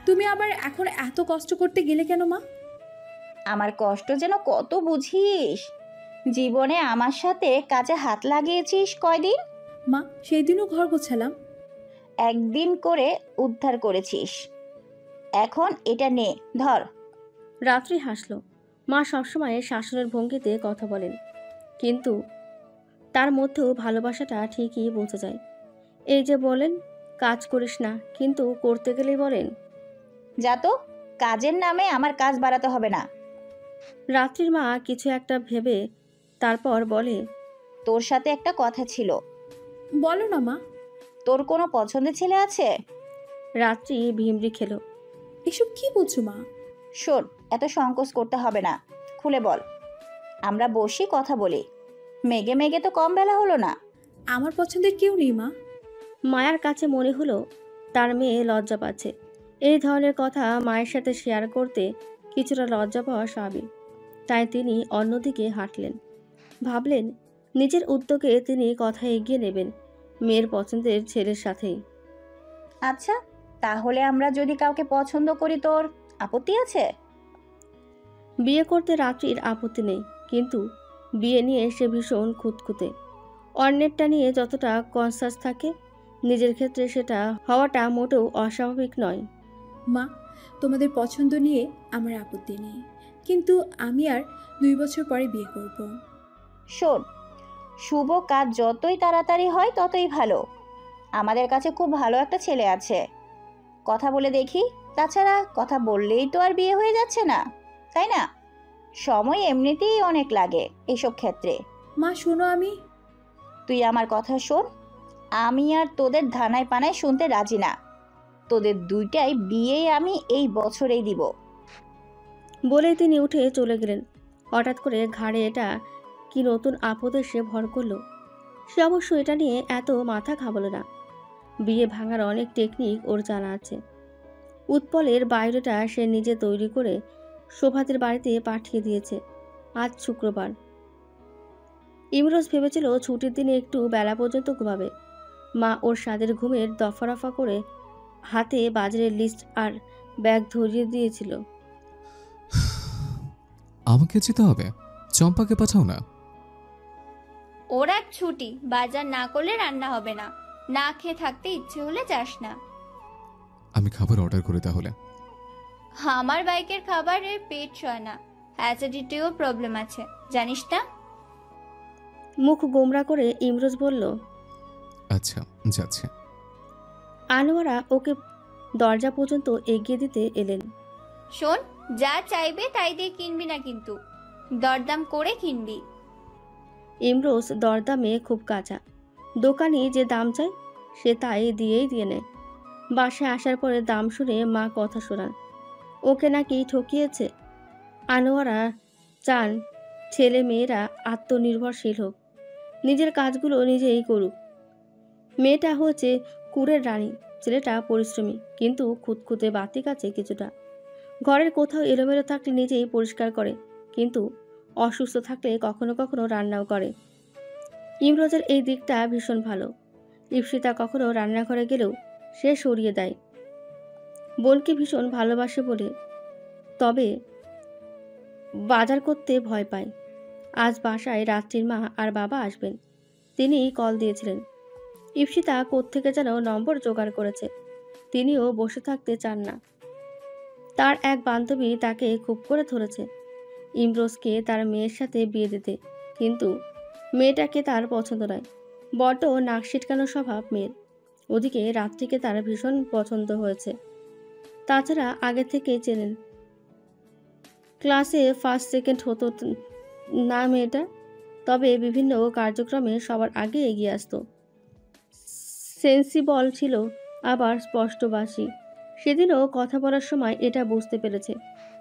তুমি আবার এখন এত কষ্ট করতে গেলে কেন মা? আমার কষ্ট যেন কত বুঝিস। জীবনে আমার সাথে কাজে হাত লাগিয়েছিস কয়দিন? মা, সেই দিনও ঘর গোছালাম। একদিন করে উদ্ধার করেছিস, এখন এটা নে, ধর। রাত্রি হাসল। মা সবসময় শাসনের ভঙ্গিতে কথা বলেন, কিন্তু তার মধ্যেও ভালোবাসাটা ঠিকই বোঝা যায়। এই যে বলেন কাজ করিস না, কিন্তু করতে গেলেই বলেন যা তো, কাজের নামে আমার কাজ বাড়াতে হবে না। রাত্রির মা কিছু একটা ভেবে তারপর বলে, তোর সাথে একটা কথা ছিল। বলো না মা। তোর কোনো পছন্দের ছেলে আছে? রাত্রি ভিমরি খেল। এসব কি বলছো মা? শোন, এত সংকোচ করতে হবে না, খুলে বল। আমরা বসি কথা বলি। মেঘে মেঘে তো কম বেলা হলো না। আমার পছন্দের কেউ নেই মা। মায়ার কাছে মনে হলো তার মেয়ে লজ্জা পাচ্ছে। এই ধরনের কথা মায়ের সাথে শেয়ার করতে কিছুটা লজ্জা পাওয়া স্বাভাবিক। তাই তিনি অন্যদিকে হাঁটলেন। ভাবলেন নিজের উদ্যোগে তিনি কথা এগিয়ে নেবেন মেয়ের পছন্দের ছেলের সাথেই। আচ্ছা, তাহলে আমরা যদি কাউকে পছন্দ করি, তোর আপত্তি আছে? বিয়ে করতে রাত্রির আপত্তি নেই, কিন্তু বিয়ে নিয়ে সে ভীষণ খুঁতখুঁতে। অন্যেরটা নিয়ে যতটা কনসাস থাকে, নিজের ক্ষেত্রে সেটা হওয়াটা মোটেও অস্বাভাবিক নয়। মা, তোমাদের পছন্দ নিয়ে আমার আপত্তি নেই, কিন্তু আমি আর 2 বছর পরে বিয়ে করব। শোন, শুভ কাজ যতই তাড়াতাড়ি হয় ততই ভালো। আমাদের কাছে খুব ভালো একটা ছেলে আছে, কথা বলে দেখি। তাছাড়া কথা বললেই তো আর বিয়ে হয়ে যাচ্ছে না, তাই না? সময় এমনিতেই অনেক লাগে এসব ক্ষেত্রে। মা শোনো, তুই আমার কথা শোন। আমি আর তোদের ধানায় পানায় শুনতে রাজি না। তোদের দুইটাই বিয়ে আমি এই বছরেই দিব। বলেই তিনি উঠে চলে গেলেন। হঠাৎ করে ঘাড়ে এটা কি নতুন আপদে সে ভর করল। সে অবশ্য এটা নিয়ে এত মাথা ঘামালো না। বিয়ে ভাঙার অনেক টেকনিক ওর জানা আছে। উৎপলের বায়োডাটা সে নিজে তৈরি করে শোভাদের বাড়িতে পাঠিয়ে দিয়েছে। আজ শুক্রবার। ইমরোজ ভেবেছিল ছুটির দিনে একটু বেলা পর্যন্ত ঘুমাবে। মা ওর স্বাদের ঘুমের দফারফা করে হাতে বাজারের লিস্ট আর ব্যাগ ধরিয়ে দিয়েছিল। আমাকে যেতে হবে, চম্পাকে পাঠাও না। ওর এক ছুটি, বাজার না করলে রান্না হবে না। না খেয়ে থাকতে ইচ্ছে হলে যাস না। আমি খাবার অর্ডার করি তাহলে। আমার বাইকের খাবারে পেট সয় না, অ্যাসিডিটিও প্রবলেম আছে, জানিস না? মুখ গোমরা করে ইমরোজ বলল, আচ্ছা যাচ্ছে। আনোয়ারা ওকে দরজা পর্যন্ত এগিয়ে দিতে এলেন। শোন, যা চাইবে তাই দিয়ে কিনবি না, কিন্তু দরদাম করে কিনবি। ইমরোজ দরদামে খুব কাঁচা। দোকানি যে দাম চায় সে তাই দিয়ে নেয়। বাসায় আসার পরে দাম শুনে মা কথা শোনান, ওকে নাকি ঠকিয়েছে। আনোয়ারা চান ছেলে মেয়েরা আত্মনির্ভরশীল হোক, নিজের কাজগুলো নিজেই করুক। মেয়েটা হচ্ছে কুড়ের রানী, ছেলেটা পরিশ্রমী কিন্তু খুঁতখুঁতে বাতিক আছে কিছুটা। ঘরের কোথাও এলোমেলো থাকলে নিজেই পরিষ্কার করে, কিন্তু অসুস্থ থাকলে কখনো কখনো রান্নাও করে। ইমরোজের এই দিকটা ভীষণ ভালো। ইপসিতা কখনো রান্নাঘরে গেলেও সে সরিয়ে দেয়। বোনকে ভীষণ ভালোবাসে বলে, তবে বাজার করতে ভয় পায়। আজ বাসায় রাত্রির মা আর বাবা আসবেন, তিনিই কল দিয়েছিলেন। ইপসিতা কোত্থেকে যেন নম্বর জোগাড় করেছে। তিনিও বসে থাকতে চান না। তার এক বান্ধবী তাকে খুব করে ধরেছে ইমরোজকে তার মেয়ের সাথে বিয়ে দিতে, কিন্তু মেয়েটাকে তার পছন্দ নয়। বড্ড নাক সিটকানো স্বভাব মেয়ের। ওদিকে রাত্রিকে তার ভীষণ পছন্দ হয়েছে। তাছাড়া আগে থেকে চেনেন, ক্লাসে ফার্স্ট সেকেন্ড হতো না মেয়েটা, তবে বিভিন্ন কার্যক্রমে সবার আগে এগিয়ে আসতো। সেন্সিবল ছিল, আবার স্পষ্টভাষী। সেদিনও কথা বলার সময় এটা বুঝতে পেরেছে।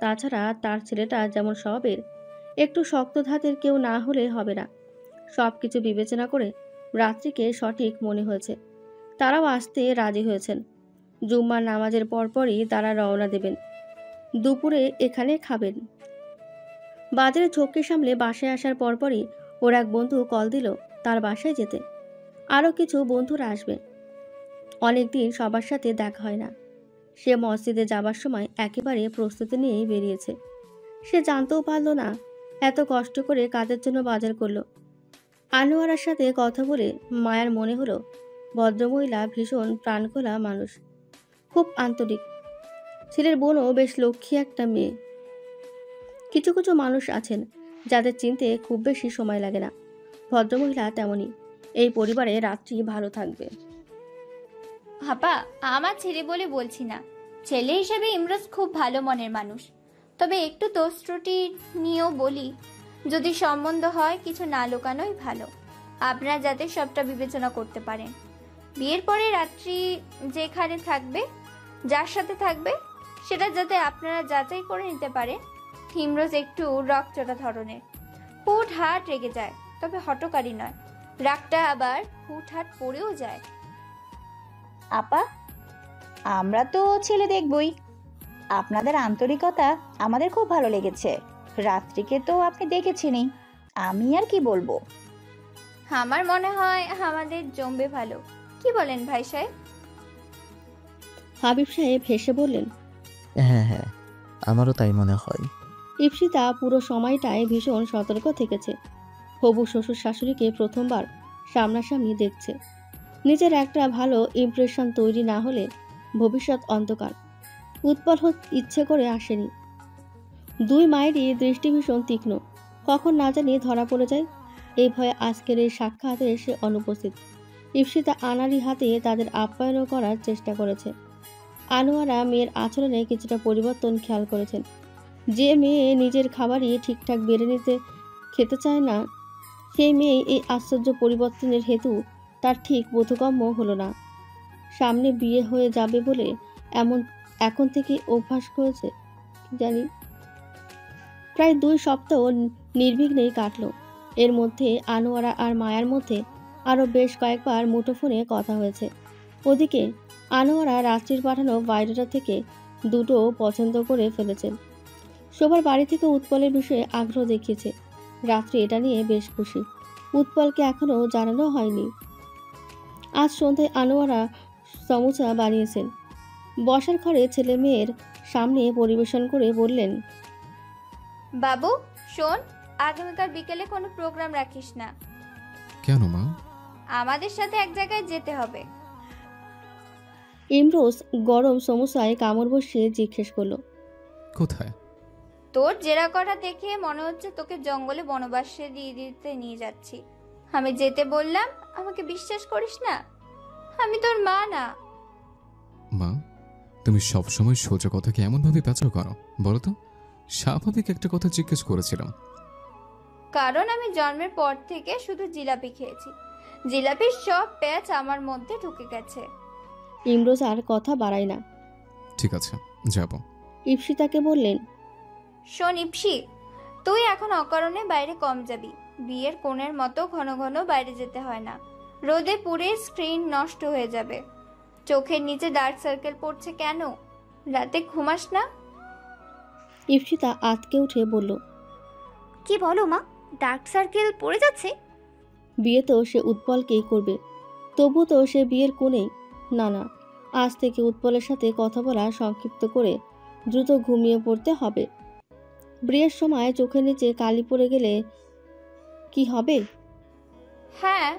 তাছাড়া তার ছেলেটা যেমন স্বভাবের, একটু শক্ত ধাতের কেউ না হলে হবে না। সব কিছু বিবেচনা করে রাত্রিকে সঠিক মনে হয়েছে। তারাও আসতে রাজি হয়েছেন। জুম্মার নামাজের পরপরই তারা রওনা দেবেন। দুপুরে এখানে খাবেন। বাজারে ঝক্কি সামলে বাসায় আসার পরপরই ওর এক বন্ধু কল দিল তার বাসায় যেতে। আরও কিছু বন্ধুরা আসবে। অনেকদিন সবার সাথে দেখা হয় না। সে মসজিদে যাবার সময় একেবারে প্রস্তুতি নিয়েই বেরিয়েছে। সে জানতেও পারল না এত কষ্ট করে কাজের জন্য বাজার করলো। আনোয়ারার সাথে কথা বলে মায়ার মনে হলো ভদ্রমহিলা ভীষণ প্রাণখোলা মানুষ, খুব আন্তরিক। ছেলের বোনও বেশ লক্ষ্মী একটা মেয়ে। কিছু কিছু মানুষ আছেন যাদের চিনতে খুব বেশি সময় লাগে না। ভদ্রমহিলা তেমনই। এই পরিবারে রাত্রি ভালো থাকবে। হাপা, আমার ছেলে বলে বলছি না, ছেলে হিসেবে ইমরোজ খুব ভালো মনের মানুষ। তবে একটু দোষ ত্রুটি নিয়েও বলি, যদি সম্বন্ধ হয় কিছু না লুকানোই ভালো। আপনারা যাতে সবটা বিবেচনা করতে পারেন। বিয়ের পরে রাত্রি যেখানে থাকবে, যার সাথে থাকবে, সেটা যাতে আপনারা যাচাই করে নিতে পারেন। ইমরোজ একটু রকচটা ধরনের, হুটহাট রেগে যায়, তবে হটকারী নয়। রাগটা আবার হুটহাট পড়েও যায়। আপা, আমরা তো ছেলে দেখবই। আপনাদের আন্তরিকতা আমাদের খুব ভালো লেগেছে। রাত্রিকে তো আপনি দেখেছেনই, আমি আর কি বলবো। আমার মনে হয় আমাদের জমবে ভালো। কি বলেন ভাই সাহেব? হাবিব সাহেব হেসে বললেন, হ্যাঁ হ্যাঁ, আমারও তাই মনে হয়। ইপসিতা পুরো সময়টায় ভীষণ সতর্ক থেকেছে। হবু শ্বশুর শাশুড়িকে প্রথমবার সামনাসামনি দেখছে। নিজের একটা ভালো ইমপ্রেশন তৈরি না হলে ভবিষ্যৎ অন্ধকার। উৎপল ইচ্ছে করে আসেনি। দুই মায়েরই দৃষ্টি ভীষণ তীক্ষ্ণ, কখন না জানি ধরা পড়ে যায়। এই ভয়ে আজকের এই সাক্ষাতে এসে অনুপস্থিত। ইপসিতা আনাড়ি হাতে তাদের আপ্যায়ন করার চেষ্টা করেছে। আনোয়ারা মেয়ের আচরণে কিছুটা পরিবর্তন খেয়াল করেছেন। যে মেয়ে নিজের খাবারই ঠিকঠাক বেড়ে খেতে চায় না, সেই মেয়ে এই আশ্চর্য পরিবর্তনের হেতু তার ঠিক বোধগম্য হলো না। সামনে বিয়ে হয়ে যাবে বলে এখন থেকে অভ্যাস করেছে জানি। প্রায় 2 সপ্তাহ নির্বিঘ্নেই কাটল। এর মধ্যে আনোয়ারা আর মায়ার মধ্যে আরও বেশ কয়েকবার মুঠোফোনে কথা হয়েছে। ওদিকে আনোয়ারা রাত্রির পাঠানো বায়োডাটা থেকে 2টো পছন্দ করে ফেলেছেন। সবার বাড়ি থেকে উৎপলের বিষয়ে আগ্রহ দেখিয়েছে। রাত্রি এটা নিয়ে বেশ খুশি। উৎপলকে এখনও জানানো হয়নি। আজ সন্ধ্যায় আনোয়ারা সমোসা বানিয়েছেন। বসার ঘরে ছেলে মেয়ের সামনে পরিবেশন করে বললেন, বাবু শোন, আগামীকাল বিকেলে কোনো প্রোগ্রাম রাখিস না। কেন মা? আমাদের সাথে এক জায়গায় যেতে হবে। ইমরোজ গরম সমোসায় কামড় বসিয়ে জিজ্ঞেস করলো, কোথায়? তোর জেরা করা দেখে মনে হচ্ছে তোকে জঙ্গলে বনবাসে দিতে নিয়ে যাচ্ছি। আমি যেতে বললাম, আমাকে বিশ্বাস করিস না? আমি তোর মা না। মা, তুমি সবসময় সোজা কথাকে এমনভাবে পেঁচাও কেন বলো তো? স্বাভাবিক একটা কথা জিজ্ঞেস করেছিলাম। কারণ আমি জন্মের পর থেকে শুধু জিলাপি খেয়েছি, জিলাপির সব প্যাচ আমার মধ্যে ঢুকে গেছে। ইমরোজ আর কথা বাড়ায় না। ঠিক আছে, যাব। ইপসিতাকে বললেন, শোন ইপসি, তুই এখন অকারণে বাইরে কম যাবি। বিয়ের কোণের মতো ঘন ঘন বাইরে যেতে হয় না, রোদে পুড়ে স্ক্রিন নষ্ট হয়ে যাবে। চোখের নিচে ডার্ক সার্কেল পড়ছে কেন? রাতে ঘুমাস না? ইপসিতা আতকে উঠে বলল, কি বলো মা, ডার্ক সার্কেল পড়ে যাচ্ছে? বিয়ে তো সে উৎপলকেই করবে, তবু তো সে বিয়ের কোণেই। না না, আজ থেকে উৎপলের সাথে কথা বলা সংক্ষিপ্ত করে দ্রুত ঘুমিয়ে পড়তে হবে। বিয়ের সময় চোখের নিচে কালি পড়ে গেলে কি হবে? হ্যাঁ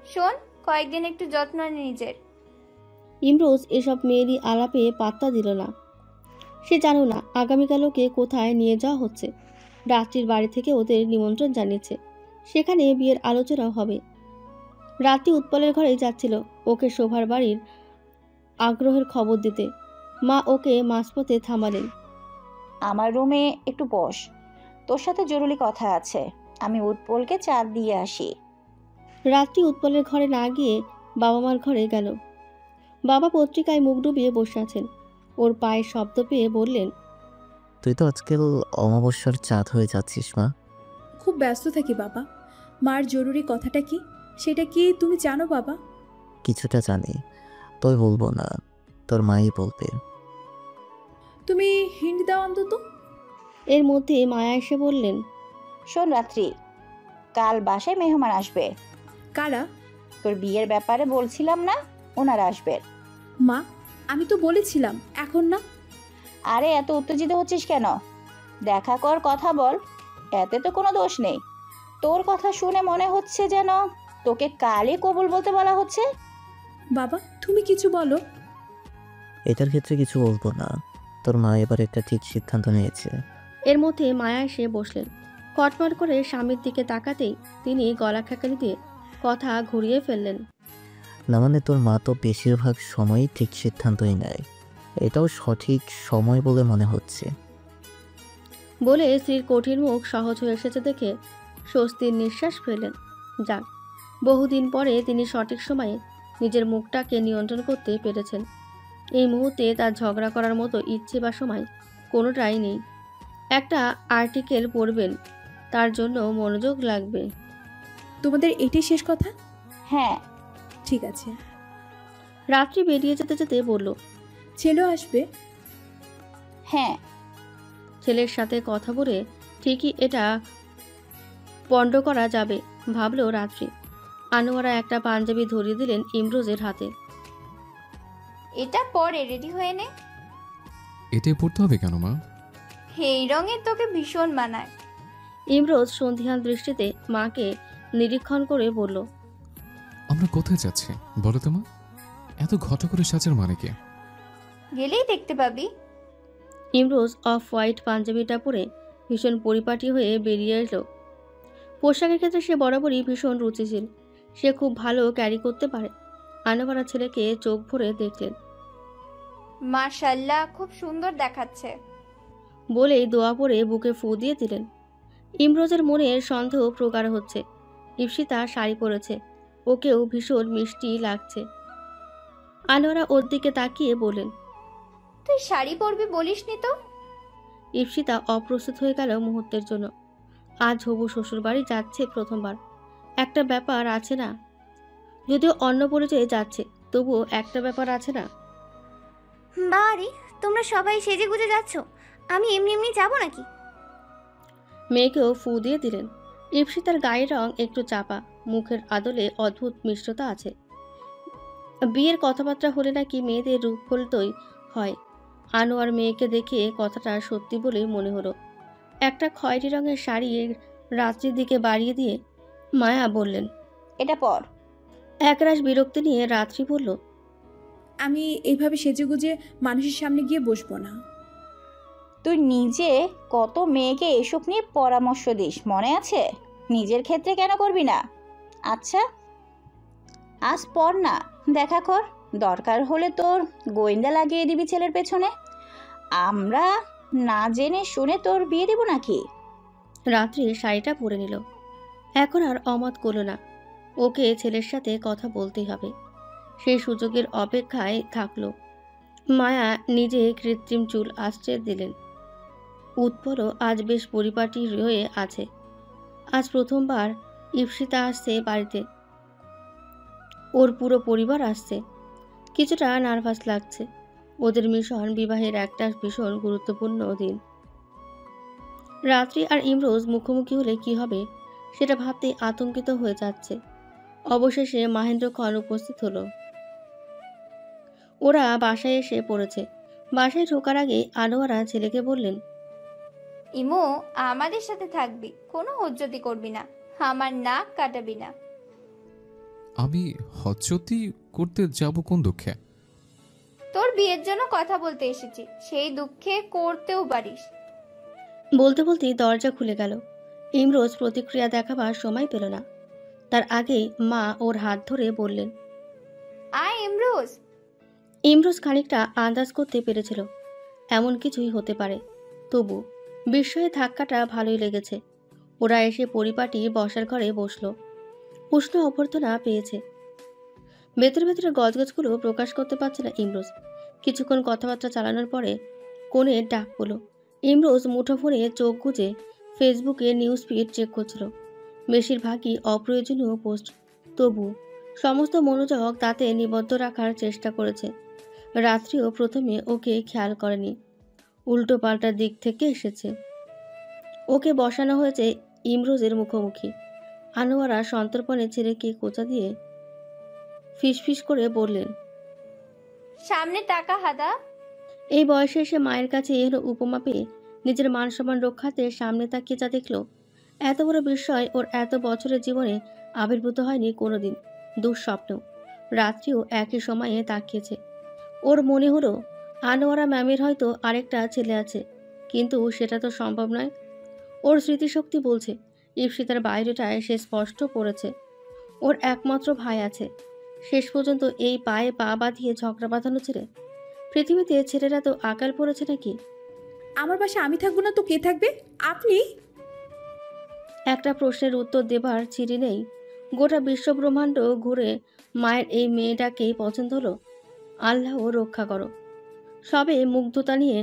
শোন, কয়েকদিন একটু যত্ন নে নিজের। ইমরোজ এসব মেয়েরই আলাপে পাত্তা দিল না। সে জানো না আগামীকাল ওকে কোথায় নিয়ে যাওয়া হচ্ছে। রাত্রির বাড়ি থেকে ওদের নিমন্ত্রণ জানিয়েছে, সেখানে বিয়ের আলোচনা হবে। রাতে উৎপলের ঘরেই যাচ্ছিল ওকে শোভার বাড়ির আগ্রহের খবর দিতে। মা ওকে মাঝপথে থামালেন। আমার রুমে একটু বস, তোর সাথে জরুরি কথা আছে। আমি উৎপলকে চা দিয়ে আসি। রাত্রি উৎপলের ঘরে না গিয়ে বাবা মার ঘরে গেল। বাবা পত্রিকায় মুখ ডুবিয়ে বসে আছেন। ওর পায়ের শব্দ পেয়ে বললেন, তুই তো আজকাল অমাবস্যার চাঁদ হয়ে যাচ্ছিস মা। খুব ব্যস্ত থাকি বাবা। মার জরুরি কথাটা কি, সেটা কি তুমি জানো বাবা? কিছুটা জানি, তোই বলবো না, তোর মাই বলবে। তুমি হিন্ট দাও অন্তত। এর মধ্যে মায়া এসে বললেন, শোন রাত্রি, কাল বাসায় মেহমান আসবে। কারা? তোর বিয়ের ব্যাপারে বলছিলাম না, ওনারা আসবে। মা, আমি তো বলেছিলাম এখন না। আরে এত উত্তেজিত হচ্ছিস কেন? দেখা কর, কথা বল, এতে তো কোনো দোষ নেই। তোর কথা শুনে মনে হচ্ছে যেন তোকে কালই কবুল বলতে বলা হচ্ছে। বাবা তুমি কিছু বলো। এটার ক্ষেত্রে কিছু বলবো না, তোর মা এবার একটা ঠিক সিদ্ধান্ত নিয়েছে। এর মধ্যে মায়া এসে বসলেন। কটমট করে স্বামীর দিকে তাকাতেই তিনি গলা খেকানি দিয়ে কথা ঘুরিয়ে ফেললেন। না মানে তোর মা তো বেশিরভাগ সময়ই ঠিক সিদ্ধান্তই নেয়, এটাও সঠিক সময় বলে মনে হচ্ছে। বলে স্ত্রীর কঠিন মুখ সহজ হয়ে এসেছে দেখে স্বস্তির নিঃশ্বাস ফেললেন। যাক, বহুদিন পরে তিনি সঠিক সময়ে নিজের মুখটাকে নিয়ন্ত্রণ করতে পেরেছেন। এই মুহূর্তে তার ঝগড়া করার মতো ইচ্ছে বা সময় কোনোটাই নেই। একটা আর্টিকেল পড়বেন, তার জন্য মনোযোগ লাগবে। তোমাদের এটাই শেষ কথা? হ্যাঁ ঠিক আছে। রাত্রি বেরিয়ে যেতে যেতে বলল, ছেলে আসবে? হ্যাঁ। ছেলের সাথে কথা বলে ঠিকই এটা পণ্ড করা যাবে ভাবল রাত্রি। আনোয়ারা একটা পাঞ্জাবি ধরিয়ে দিলেন ইমরোজের হাতে। এটা পরে রেডি হয়ে নে। এটাই পড়তে হবে কেন মা? এই রঙে তোকে ভীষণ মানায়। ইমরোজ সন্ধিহান দৃষ্টিতে মাকে নিরীক্ষণ করে বলল, আমরা কোথায় যাচ্ছি বলো তো মা? এত ঘটা করে সাজার মানে কি? গেলেই দেখতে পাবি। ইমরোজ অফ হোয়াইট পাঞ্জাবিটা পরে ভীষণ পরিপাটি হয়ে বেরিয়ে এলো। পোশাকের ক্ষেত্রে সে বরাবরই ভীষণ রুচিশীল। সে খুব ভালো ক্যারি করতে পারে। আনোয়ারা ছেলেকে চোখ ভরে দেখলেন। মাশাআল্লাহ, খুব সুন্দর দেখাচ্ছে বলেই দোয়া পরে বুকে ফু দিয়ে দিলেন। ইমরোজের মনের সন্দেহ প্রগাঢ় হচ্ছে। ইপসিতা শাড়ি পরেছে, ওকেও ভীষণ মিষ্টি লাগছে। আনোয়ারা ওর দিকে তাকিয়ে বলেন, তুই শাড়ি পরবি বলিসনি তো? ইপসিতা অপ্রস্তুত হয়ে গেল মুহূর্তের জন্য। আজ হবু শ্বশুর বাড়ি যাচ্ছে প্রথমবার। একটা ব্যাপার আছে না? যদিও অন্য পরিচয়ে যাচ্ছে, তবুও একটা ব্যাপার আছে না? বাড়ি তোমরা সবাই সেজে গুজে যাচ্ছ, আমি এমনি এমনি যাবো নাকি? মেয়েকেও ফু দিয়ে দিলেন। ইপসিতার গায়ের রং একটু চাপা, মুখের আদলে অদ্ভুত মিষ্টতা আছে। বিয়ের কথাবার্তা হলে নাকি মেয়েদের রূপ ফলতই হয়। আনোয়ার মেয়েকে দেখে কথাটা সত্যি বলেই মনে হলো। একটা খয়েরি রঙের শাড়ি রাত্রির দিকে বাড়িয়ে দিয়ে মায়া বললেন, এটা পর। একরাশ বিরক্তি নিয়ে রাত্রি বলল, আমি এইভাবে সেজে গুজে মানুষের সামনে গিয়ে বসবো না। তুই নিজে কত মেয়েকে এসব নিয়ে পরামর্শ দিস, মনে আছে? নিজের ক্ষেত্রে কেন করবি না? আচ্ছা, আজ পর না, দেখা কর। দরকার হলে তোর গোয়েন্দা লাগিয়ে দিবি ছেলের পেছনে। আমরা না জেনে শুনে তোর বিয়ে দেব নাকি? রাত্রি শাড়িটা পরে নিল। এখন আর অমত করল না, ওকে ছেলের সাথে কথা বলতেই হবে। সেই সুযোগের অপেক্ষায় থাকলো। মায়া নিজে কৃত্রিম চুল আঁচড়ে দিলেন। উৎপলও আজ বেশ পরিপাটি হয়ে আছে। আজ প্রথমবার ইপ্সিতা আসছে বাড়িতে, ওর পুরো পরিবার আসছে। কিছুটা নার্ভাস লাগছে। ওদের মিশন বিবাহের একটা ভীষণ গুরুত্বপূর্ণ দিন। রাত্রি আর ইমরোজ মুখোমুখি হলে কি হবে সেটা ভাবতেই আতঙ্কিত হয়ে যাচ্ছে। অবশেষে মাহেন্দ্র খান উপস্থিত হলো। ওরা বাসায় এসে পড়েছে। বাসায় ঢোকার আগে আনোয়ারা ছেলেকে বললেন, ইমো, আমাদের সাথে থাকবি, কোনো হজ্জতি করবি না, আমার নাক কাটাবি না। আমি হজ্জতি করতে যাব কোন দুঃখে? তোর বিয়ের জন্য কথা বলতে এসেছি, সেই দুঃখে করতেও পারিস। বলতে বলতেই দরজা খুলে গেল। ইমরোজ প্রতিক্রিয়া দেখাবার সময় পেল না। তার আগেই মা ওর হাত ধরে বললেন, আয় ইমরোজ। ইমরোজ খানিকটা আন্দাজ করতে পেরেছিল এমন কিছুই হতে পারে, তবু বিস্ময়ে ধাক্কাটা ভালোই লেগেছে। ওরা এসে পরিপাটি বসার ঘরে বসলো। উষ্ণ অভ্যর্থনা পেয়েছে। ভেতরে ভেতরে গজগজগুলো প্রকাশ করতে পারছে না ইমরোজ। কিছুক্ষণ কথাবার্তা চালানোর পরে কোণে ডাক পড়ল। ইমরোজ মুঠোফোনে চোখ গুজে ফেসবুকে নিউজ ফিড চেক করছিল। বেশিরভাগই অপ্রয়োজনীয় পোস্ট, তবু সমস্ত মনোযোগ তাতে নিবদ্ধ রাখার চেষ্টা করেছে। রাত্রিও প্রথমে ওকে খেয়াল করেনি, উল্টো পাল্টা দিক থেকে এসেছে। ওকে বসানো হয়েছে ইমরোজের মুখোমুখি। আনোয়ারা সন্তর্পণে ছেলেকে কোচা দিয়ে ফিসফিস করে বললেন, সামনে টাকা হাদা। এই বয়সে এসে মায়ের কাছে এর উপমা পেয়ে নিজের মান সম্মান রক্ষাতে সামনে তাকিয়ে যা দেখলো, এত বড় বিস্ময় ওর এত বছরের জীবনে আবির্ভূত হয়নি কোনোদিন। দুঃস্বপ্ন। রাত্রিও একই সময়ে তাকিয়েছে। ওর মনে হলো আনোয়ারা ম্যামের হয়তো আরেকটা ছেলে আছে, কিন্তু সেটা তো সম্ভব নয়। ওর স্মৃতিশক্তি বলছে ইপ্সিতার বাইরেটায় সে স্পষ্ট পড়েছে। ওর একমাত্র ভাই আছে। শেষ পর্যন্ত এই পায়ে পা বাঁধিয়ে ঝগড়া বাঁধানো ছেলে। পৃথিবীতে ছেলেরা তো আকাল পড়েছে নাকি? আমার বাসায় আমি থাকবো না তো কে থাকবে? আপনি? একটা প্রশ্নের উত্তর দেবার ছিরি নেই। গোটা বিশ্বব্রহ্মাণ্ড ঘুরে মায়ের এই মেয়েটাকেই পছন্দ হলো। আল্লাহ রক্ষা করো। সবে মুগ্ধতা নিয়ে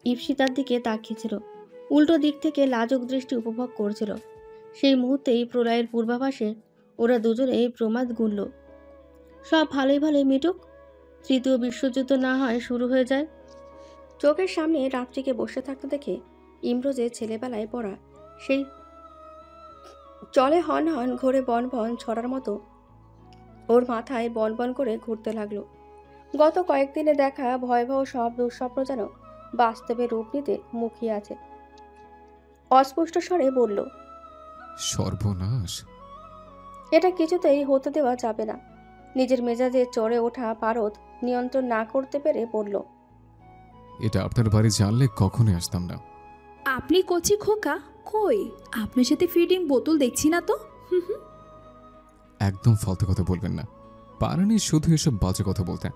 ইপ্সিতার দিকে তাকিয়েছিল, উল্টো দিক থেকে লাজক দৃষ্টি উপভোগ করছিল। সেই মুহূর্তেই প্রলয়ের পূর্বাভাসে ওরা দুজনেই প্রমাদ গুনল। সব ভালোই ভালোই মিটুক, তৃতীয় বিশ্বযুদ্ধ না হয় শুরু হয়ে যায়। চোখের সামনে রাত্রিকে বসে থাকতে দেখে ইমরোজের ছেলেবেলায় পড়া সেই চলে হন হন ঘোরে বন বন ছড়ার মতো ওর মাথায় বন বন করে ঘুরতে লাগলো। গত কয়েকদিনে দেখা ভয়াবহ সব দুঃস্বপ্ন যেন বাস্তবে রূপ নিতে মুখিয়ে আছে। অস্পষ্ট স্বরে বলল, সর্বনাশ। এটা কিছুতেই হতে দেওয়া যাবে না। নিজের মেজাজে চড়ে ওঠা পারদ নিয়ন্ত্রণ না করতে পেরে বলল, এটা আপনার বাড়ি জানলে কখনোই আসতাম না। আপনি কচি খোকা, কই আপনার সাথে ফিডিং বোতল দেখছি না তো। একদম ফালতু কথা বলবেন না, পারেনি শুধু এসব বাজে কথা বলতে।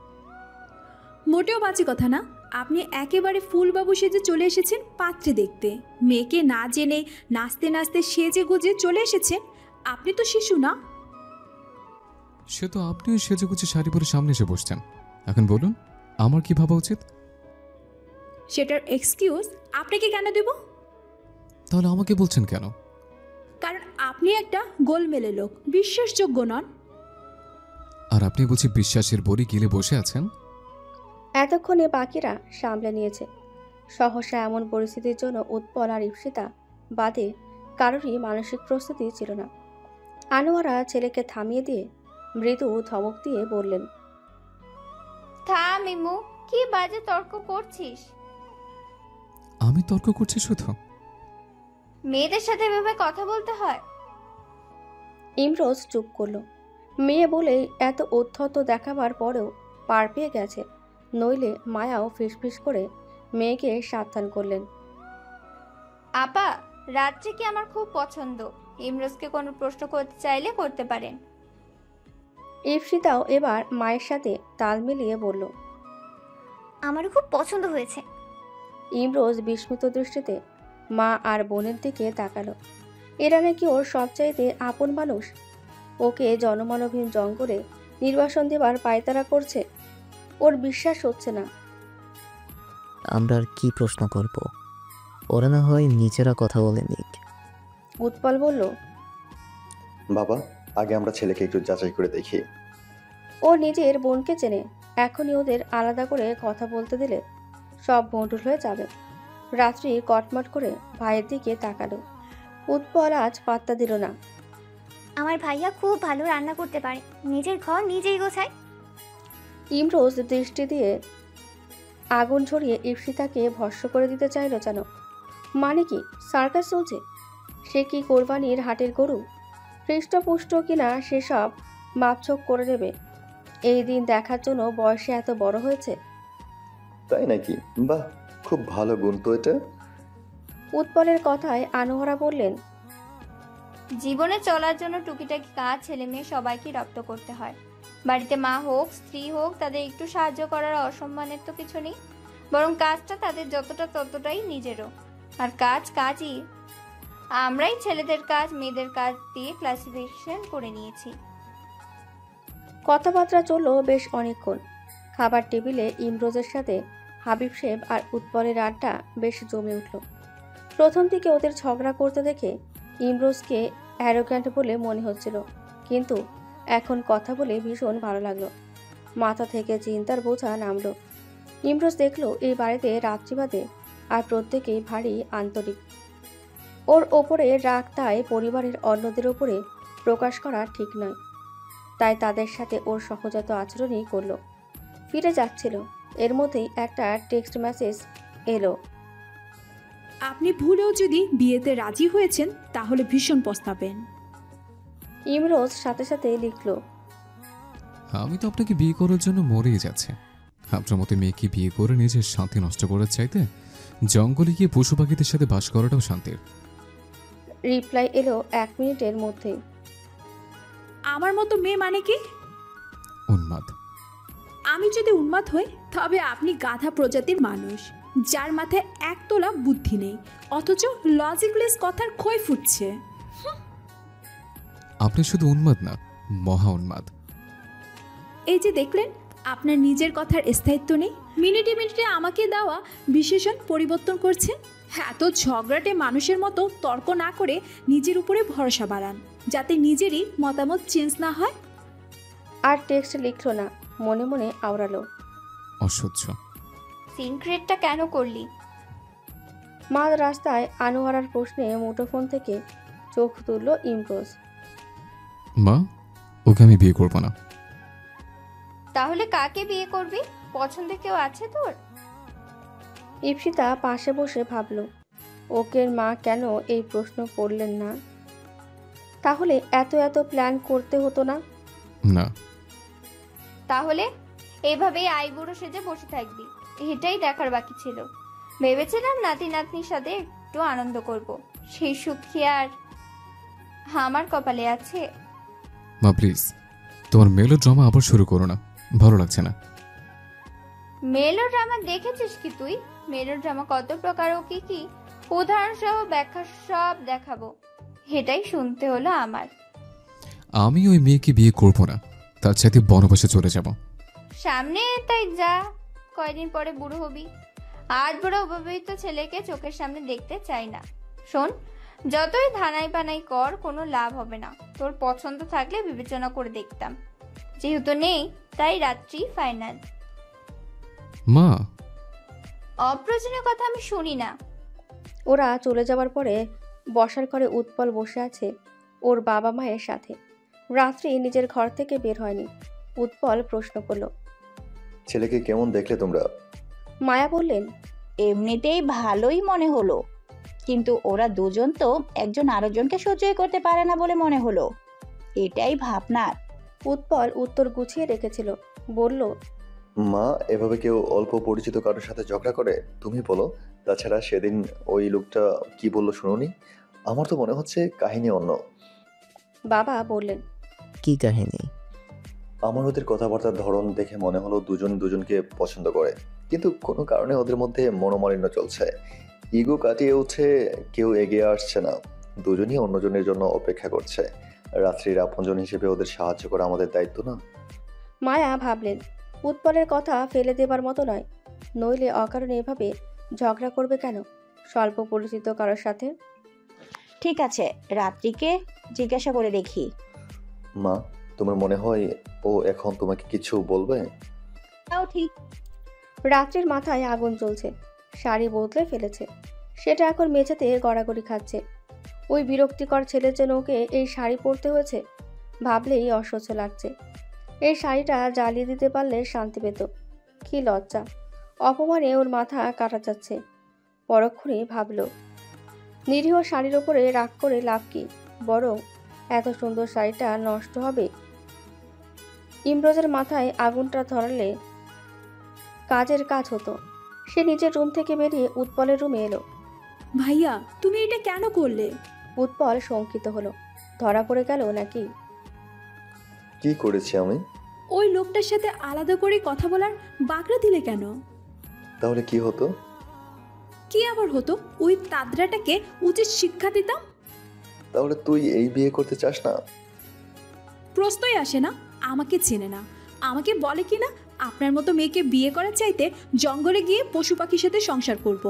মোটেও বাজে কথা না। আপনি একেবারে ফুলবাবু সেজে চলে এসেছেন পাত্রে দেখতে। মেয়েকে না জেনে নাচতে নাচতে সেজে গুজে চলে এসেছেন। আপনি তো শিশু না। সে তো আপনিও সেজেগুজে শাড়ি পরে সামনে এসে বসছেন। এখন বলুন আমার কি ভাবা উচিত? সেটার এক্সকিউজ আপনাকে কেন দেব? তাহলে আমাকে বলছেন কেন? কারণ আপনি একটা গোলমেলে লোক, বিশ্বাসযোগ্য নন। আর আপনি বলছি বিশ্বাসের বড়ি গিলে বসে আছেন। এতক্ষণে বাকিরা সামলে নিয়েছে। সহসা এমন পরিস্থিতির জন্য উৎপল আর ইপ্সিতা বাদে কারোরই মানসিক প্রস্তুতি ছিল না। আনোয়ারা ছেলেকে থামিয়ে দিয়ে মৃদু ধমক দিয়ে বললেন, থাম ইমু, কি বাজে তর্ক করছিস? আমি তর্ক করছি শুধু? মেয়েদের সাথে এভাবে কথা বলতে হয়? ইমরোজ চুপ করল। মেয়ে বলে এত উদ্ধত দেখাবার পরেও পার পেয়ে গেছে, নইলে মায়াও ফিসফিস করে মেয়েকে সাবধান করলেন, আপা, রাত্রিকে আমার খুব পছন্দ। ইমরোজকে কোনো প্রশ্ন করতে চাইলে করতে পারেন। ইপসিতাও এবার মায়ের সাথে তাল মিলিয়ে বলল। আমারও খুব পছন্দ হয়েছে। ইমরোজ বিস্মিত দৃষ্টিতে মা আর বোনের দিকে তাকালো। এরা নাকি ওর সবচাইতে আপন মানুষ। ওকে জনমানবহীন জঙ্গলে নির্বাসন দেবার পায়তারা করছে। ওর বিশ্বাস হচ্ছে না। আমরা আর কি প্রশ্ন করব? ওরা না হয় নিজেরা কথা বলে নিক। উৎপল বলল। বাবা, আগে আমরা ছেলেকে একটু যাচাই করে দেখি। ও নিজের বোনকে চেনে। এখনই ওদের আলাদা করে কথা বলতে দিলে সব ভণ্ডুল হয়ে যাবে। রাত্রি কটমট করে ভাইয়ের দিকে তাকালো। উৎপল আজ পাত্তা দিল না। আমার ভাইয়া খুব ভালো রান্না করতে পারে, নিজের ঘর নিজেই গোছায়। ইমরোজ দৃষ্টি দিয়ে আগুন ঝরিয়ে ইপসিতাকে ভস্ম করে দিতে চাইল যেন। মানে কি সার্কাস চলছে? সে কি কোরবানির হাটের গরু? হৃষ্টপুষ্ট কিনা সেসব মাপছোক করে নেবে। এই দিন দেখার জন্য বয়সে এত বড় হয়েছে। তাই নাকি? বাহ, খুব ভালো গুণ তো এটা। উৎপলের কথায় আনোয়ারা বললেন। জীবনে চলার জন্য টুকিটাকি কাজ ছেলে মেয়ে সবাইকে রপ্ত করতে হয়। বাড়িতে মা হোক স্ত্রী হোক, তাদের একটু সাহায্য করার অসম্মানের তো কিছু নেই, বরং কাজটা তাদের যতটা ততটাই নিজেরও। আর কাজ কাজই। আমরাই ছেলেদের কাজ মেয়েদের কাজ দিয়ে ক্লাসিফিকেশন করে নিয়েছি। কথাবার্তা চলল বেশ অনেকক্ষণ। খাবার টেবিলে ইমরোজের সাথে হাবিব সাহেব আর উৎপলের আড্ডা বেশ জমে উঠল। প্রথম দিকে ওদের ঝগড়া করতে দেখে ইমরোজকে অ্যারোগ্যান্ট বলে মনে হচ্ছিল, কিন্তু এখন কথা বলে ভীষণ ভালো লাগলো। মাথা থেকে চিন্তার বোঝা নামলো। ইমরোজ দেখলো এই বাড়িতে রাত্রিবাদে আর প্রত্যেকেই ভারী আন্তরিক। ওর ওপরে রাগ তাই পরিবারের অন্যদের ওপরে প্রকাশ করা ঠিক নয়। তাই তাদের সাথে ওর সহজাত আচরণই করলো। ফিরে যাচ্ছিল, এর মধ্যেই একটা টেক্সট মেসেজ এলো। আপনি ভুলেও যদি বিয়েতে রাজি হয়েছেন তাহলে ভীষণ পস্তাবেন। ইমরোজ সাথে সাথে লিখলো। আমি তো আপনাকে বিয়ে করার জন্য মরেই যাচ্ছে। আপনার মতো মেয়েকে বিয়ে করে নিজের শান্তি নষ্ট করার চাইতে জঙ্গলে গিয়ে পশু পাখিদের সাথে বাস করাটাও শান্তির। রিপ্লাই এলো 1 মিনিটের মধ্যে। আমার মতো মেয়ে মানে কি? উন্মাদ। আমি যদি উন্মাদ হই তবে আপনি গাধা প্রজাতির মানুষ, যার মাথায় 1 তোলা বুদ্ধি নেই, অথচ লজিকলেস কথার খই ফুটছে। আপনি শুধু উন্মাদ না, মহা উন্মাদ। এই যে দেখলেন, আপনার নিজের কথার স্থায়িত্ব নেই। মিনিটে মিনিটে আমাকে দেওয়া বিশেষণ পরিবর্তন করছেন। এত ঝগড়াটে মানুষের মতো তর্ক না করে নিজের উপরে ভরসা বাড়ান, যাতে নিজেরই মতামত চেঞ্জ না হয়। আর টেক্সট লিখলো না, মনে মনে আওড়ালো। অসহ্য। সিনক্রেটটা কেন করলি? মাঝ রাস্তায় আনোয়ারার প্রশ্নে মুঠোফোন থেকে চোখ তুলল ইমরোজ। মা, ওকে আমি বিয়ে করব না। তাহলে কাকে বিয়ে করবি? পছন্দের কেউ আছে তোর? ইপসিতা পাশে বসে ভাবল, ওকের মা কেন এই প্রশ্ন করলেন না? তাহলে এত এত প্ল্যান করতে হতো না। না। তাহলে এভাবেই আইবুড়ো সেজে বসে থাকবি? এটাই দেখার বাকি ছিল। ভেবেছিলাম নাতি নাতনির সাথে একটু আনন্দ করব, সেই সুখ কি আর আমার কপালে আছে? মা প্লিজ, তোমার মেলো ড্রামা আবার শুরু করো না, ভালো লাগছে না। মেলো ড্রামা দেখেছিস কি তুই? মেলো ড্রামা কত প্রকার ও কি কি, উদাহরণ সহ ব্যাখ্যা সব দেখাবো। এটাই শুনতে হলো আমার। আমি ওই মেয়েকে বিয়ে করব না, তার চাইতে বনবাসে চলে যাব। সামনে তাই যা, কয়দিন পরে বুড়ো হবি। আজ বুড়ো অবিবাহিত ছেলেকে চোখের সামনে দেখতে চাই না। শোন, যতই ধানাই পানাই কর, কোনো লাভ হবে না। তোর পছন্দ থাকলে বিবেচনা করে দেখতাম, যেহেতু নেই তাই রাত্রি ফাইনাল। মা, অপ্রয়োজনীয় কথা আমি শুনি না। ওরা চলে যাবার পরে বসার ঘরে উৎপল বসে আছে ওর বাবা মায়ের সাথে। রাত্রি নিজের ঘর থেকে বের হয়নি। উৎপল প্রশ্ন করলো, ছেলেকে কেমন দেখলে তোমরা? মায়া বললেন, এমনিতেই ভালোই মনে হলো, কিন্তু ওরা দুজন তো একজন আরেকজনকে সহ্যই করতে পারে না বলে মনে হলো। এটাই ভাবনার। উৎপল উত্তর গুছিয়ে রেখেছিল। বলল, মা, এভাবে কেউ অল্প পরিচিত কারোর সাথে ঝগড়া করে? তুমি বলো। তাছাড়া সেদিন ওই লোকটা কি বললো শুনোনি? আমার তো মনে হচ্ছে কাহিনী অন্য। বাবা বললেন, কি কাহিনী? আমার ওদের কথাবার্তার ধরন দেখে মনে হলো দুজন দুজনকে পছন্দ করে, কিন্তু কোনো কারণে ওদের মধ্যে মনোমালিন্য চলছে। ইগো কাটিয়ে উঠে কেউ এগিয়ে আসছে না, দুজনই অন্যজনের জন্য অপেক্ষা করছে। রাত্রির আপনজন হিসেবে ওদের সাহায্য করা আমাদের দায়িত্ব না? মায়া ভাবলেন, উৎপলের কথা ফেলে দেবার মতো নয়, নইলে অকারণে এভাবে ঝগড়া করবে কেন স্বল্প পরিচিত কারোর সাথে। ঠিক আছে, রাত্রিকে জিজ্ঞাসা করে দেখি। মা, তোমার মনে হয় ও এখন তোমাকে কিছু বলবে? তাও ঠিক। রাত্রির মাথায় আগুন জ্বলছে, শাড়ি বদলে ফেলেছে, সেটা এখন মেঝেতে গড়াগড়ি খাচ্ছে। ওই বিরক্তিকর ছেলের জন্য ওকে এই শাড়ি পরতে হয়েছে, ভাবলেই অসহ্য লাগছে। এই শাড়িটা জ্বালিয়ে দিতে পারলে শান্তি পেত। কি লজ্জা, অপমানে ওর মাথা কাটা যাচ্ছে। পরক্ষণে ভাবল, নিরীহ শাড়ির ওপরে রাগ করে লাভ কি, বরং এত সুন্দর শাড়িটা নষ্ট হবে। ইমরোজের মাথায় আগুনটা ধরালে কাজের কাজ হতো। সে নিজের রুম থেকে বেরিয়ে উৎপলের রুমে এলো। ভাইয়া, তুমি এটা কেন করলে? উৎপল শঙ্কিত হলো, ধরা পড়ে গেল নাকি? কি করেছি আমি? ওই লোকটার সাথে আলাদা করে কথা বলার বাগড়া দিলে কেন? তাহলে কি হতো? কি আবার হতো? ওই তাদরাটাকে উচিত শিক্ষা দিতাম। তাহলে তুই এই বিয়ে করতে চাস না? প্রশ্নই আসে না। আমাকে চেনে না, আমাকে বলে কি না আপনার মতো মেয়েকে বিয়ে করার চাইতে জঙ্গলে গিয়ে পশু পাখির সাথে সংসার করব।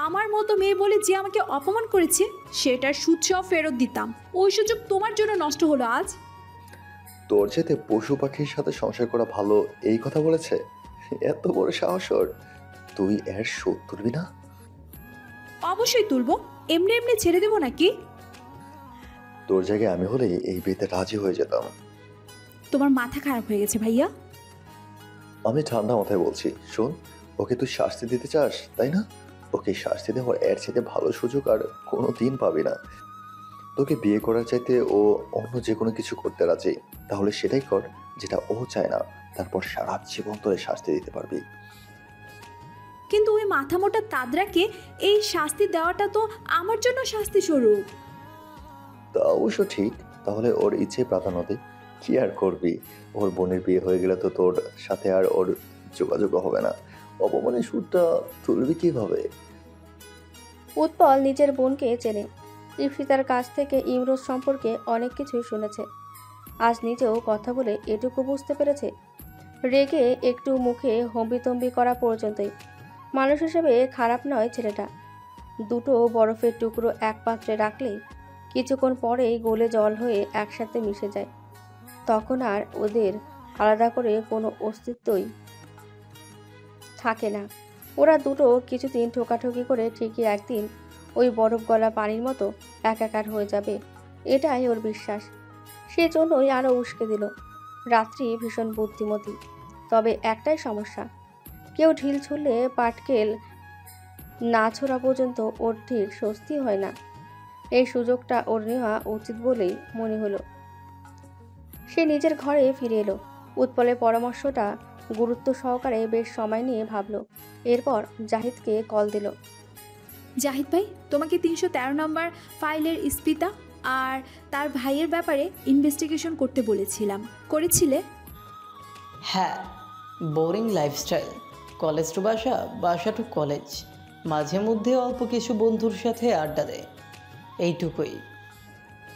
আমার মতো মেয়ে বলে যে আমাকে অপমান করেছে সেটার সুদসহ ফেরত দিতাম। ওই সুযোগ তোমার জন্য নষ্ট হলো আজ। তোর যেতে পশু পাখির সাথে সংসার করা ভালো এই কথা বলেছে? এত বড় সাহস ওর! তুই এর শোধ তুলবি না? অবশ্যই তুলবো, এমনি এমনি ছেড়ে দেবো নাকি? তোর জায়গায় আমি হলে এই বিয়েতে রাজি হয়ে যেতাম। তোমার মাথা খারাপ হয়ে গেছে ভাইয়া। আমি ঠান্ডা মাথায় বলছি, শোন, ওকে তুই শাস্তি দিতে চাস তাই না? ওকে শাস্তি দেওয়ার এর চাইতে ভালো সুযোগ আর কোনো দিন পাবি না। তোকে বিয়ে করার চাইতে ও অন্য যে কোনো কিছু করতে রাজি, তাহলে সেটাই কর যেটা ও চায় না, তারপর সারা জীবন তোরে শাস্তি দিতে পারবি। কিন্তু ওই মাথা মোটা তাদরাকে এই শাস্তি দেওয়াটা তো আমার জন্য শাস্তি স্বরূপ। তা অবশ্য ঠিক, তাহলে ওর ইচ্ছে প্রাধান্য দে। কি আর করবি, ওর বোনের বিয়ে হয়ে গেলে তো তোর সাথে আর ওর যোগাযোগ হবে না। অপমানের সুরটা তুলবি কিভাবে? উৎপল নিজের বোনকে চেনে, ইফিতার কাছ থেকে ইমরোজ সম্পর্কে অনেক কিছুই শুনেছে। আজ নিজেও কথা বলে এটুকু বুঝতে পেরেছে, রেগে একটু মুখে হম্বিতম্বি করা পর্যন্তই। মানুষ হিসেবে খারাপ নয় ছেলেটা। দুটো বরফের টুকরো এক পাত্রে রাখলে কিছুক্ষণ পরেই গলে জল হয়ে একসাথে মিশে যায়। তখন আর ওদের আলাদা করে কোনো অস্তিত্বই থাকে না। ওরা দুটো কিছুদিন ঠোকাঠুকি করে ঠিকই একদিন ওই বরফ গলা পানির মতো একাকার হয়ে যাবে, এটাই ওর বিশ্বাস। সেজন্যই আরও উস্কে দিল। রাত্রি ভীষণ বুদ্ধিমতী, তবে একটাই সমস্যা, কেউ ঢিল ছুড়লে পাটকেল না ছোড়া পর্যন্ত ওর ঠিক স্বস্তি হয় না। এই সুযোগটা ওর নেওয়া উচিত বলেই মনে হলো। সে নিজের ঘরে ফিরে এলো। উৎপলের পরামর্শটা গুরুত্ব সহকারে বেশ সময় নিয়ে ভাবল। এরপর জাহিদকে কল দিল। জাহিদ ভাই, তোমাকে 313 নম্বর ফাইলের ইস্পিতা আর তার ভাইয়ের ব্যাপারে ইনভেস্টিগেশন করতে বলেছিলাম, করেছিলে? হ্যাঁ, বোরিং লাইফস্টাইল, কলেজ টু বাসা, বাসা টু কলেজ, মাঝে মধ্যে অল্প কিছু বন্ধুর সাথে আড্ডা দেয়, এইটুকুই।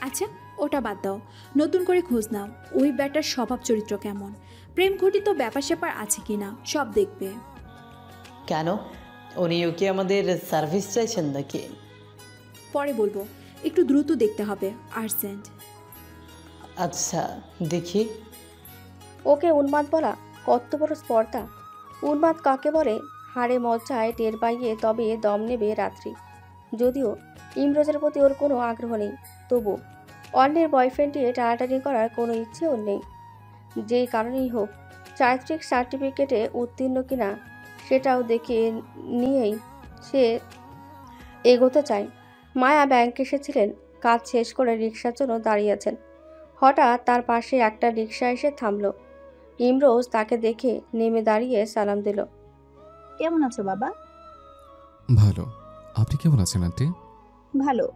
আচ্ছা, ওটা বাদ দাও, নতুন করে খোঁজ নাও ওই ব্যাটার স্বভাব চরিত্র কেমন, প্রেম ঘটিত ব্যাপার স্যাপার আছে কিনা সব দেখবে। কেন, উনিও কি আমাদের সার্ভিস চাইছেন নাকি? পরে বলবো, একটু দ্রুত দেখতে হবে, আর্জেন্ট। আচ্ছা দেখি। ওকে উন্মাদ বলা কত বড় স্পর্ধা! উন্মাদ কাকে বলে হাড়ে মজ্জায় টের পাইয়ে তবে দম নেবে রাত্রি। যদিও ইমরোজের প্রতি ওর কোনো আগ্রহ নেই, তবু অন্যের বয়ফ্রেন্ডে টানাটানি করার কোনো ইচ্ছে ওর নেই। যেই কারণেই হোক, চারিত্রিক সার্টিফিকেটে উত্তীর্ণ কিনা সেটাও দেখে নিয়েই সে এগোতে চায়। মায়া ব্যাংক এসেছিলেন, কাজ শেষ করে রিক্সার জন্য দাঁড়িয়েছেন। হঠাৎ তার পাশে একটা রিক্সা এসে থামল। ইমরোজ তাকে দেখে নেমে দাঁড়িয়ে সালাম দিল। কেমন আছো বাবা? ভালো। আপনি কেমন আছেন আন্টি? ভালো।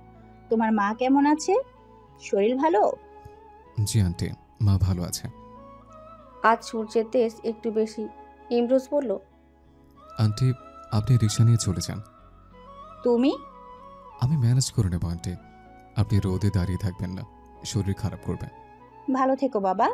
তোমার মা কেমন আছে? শরীর ভালো? জি আন্টি, মা ভালো আছে। আজ সূর্যের তেজ একটু বেশি। ইমরোজ বলল, আন্টি, আপনি রিক্সা নিয়ে চলে যান। তুমি? আমি ম্যানেজ করে নেব আন্টি। আপনি রোদে দাঁড়িয়ে থাকবেন না, শরীর খারাপ করবে। ভালো থেকো বাবা।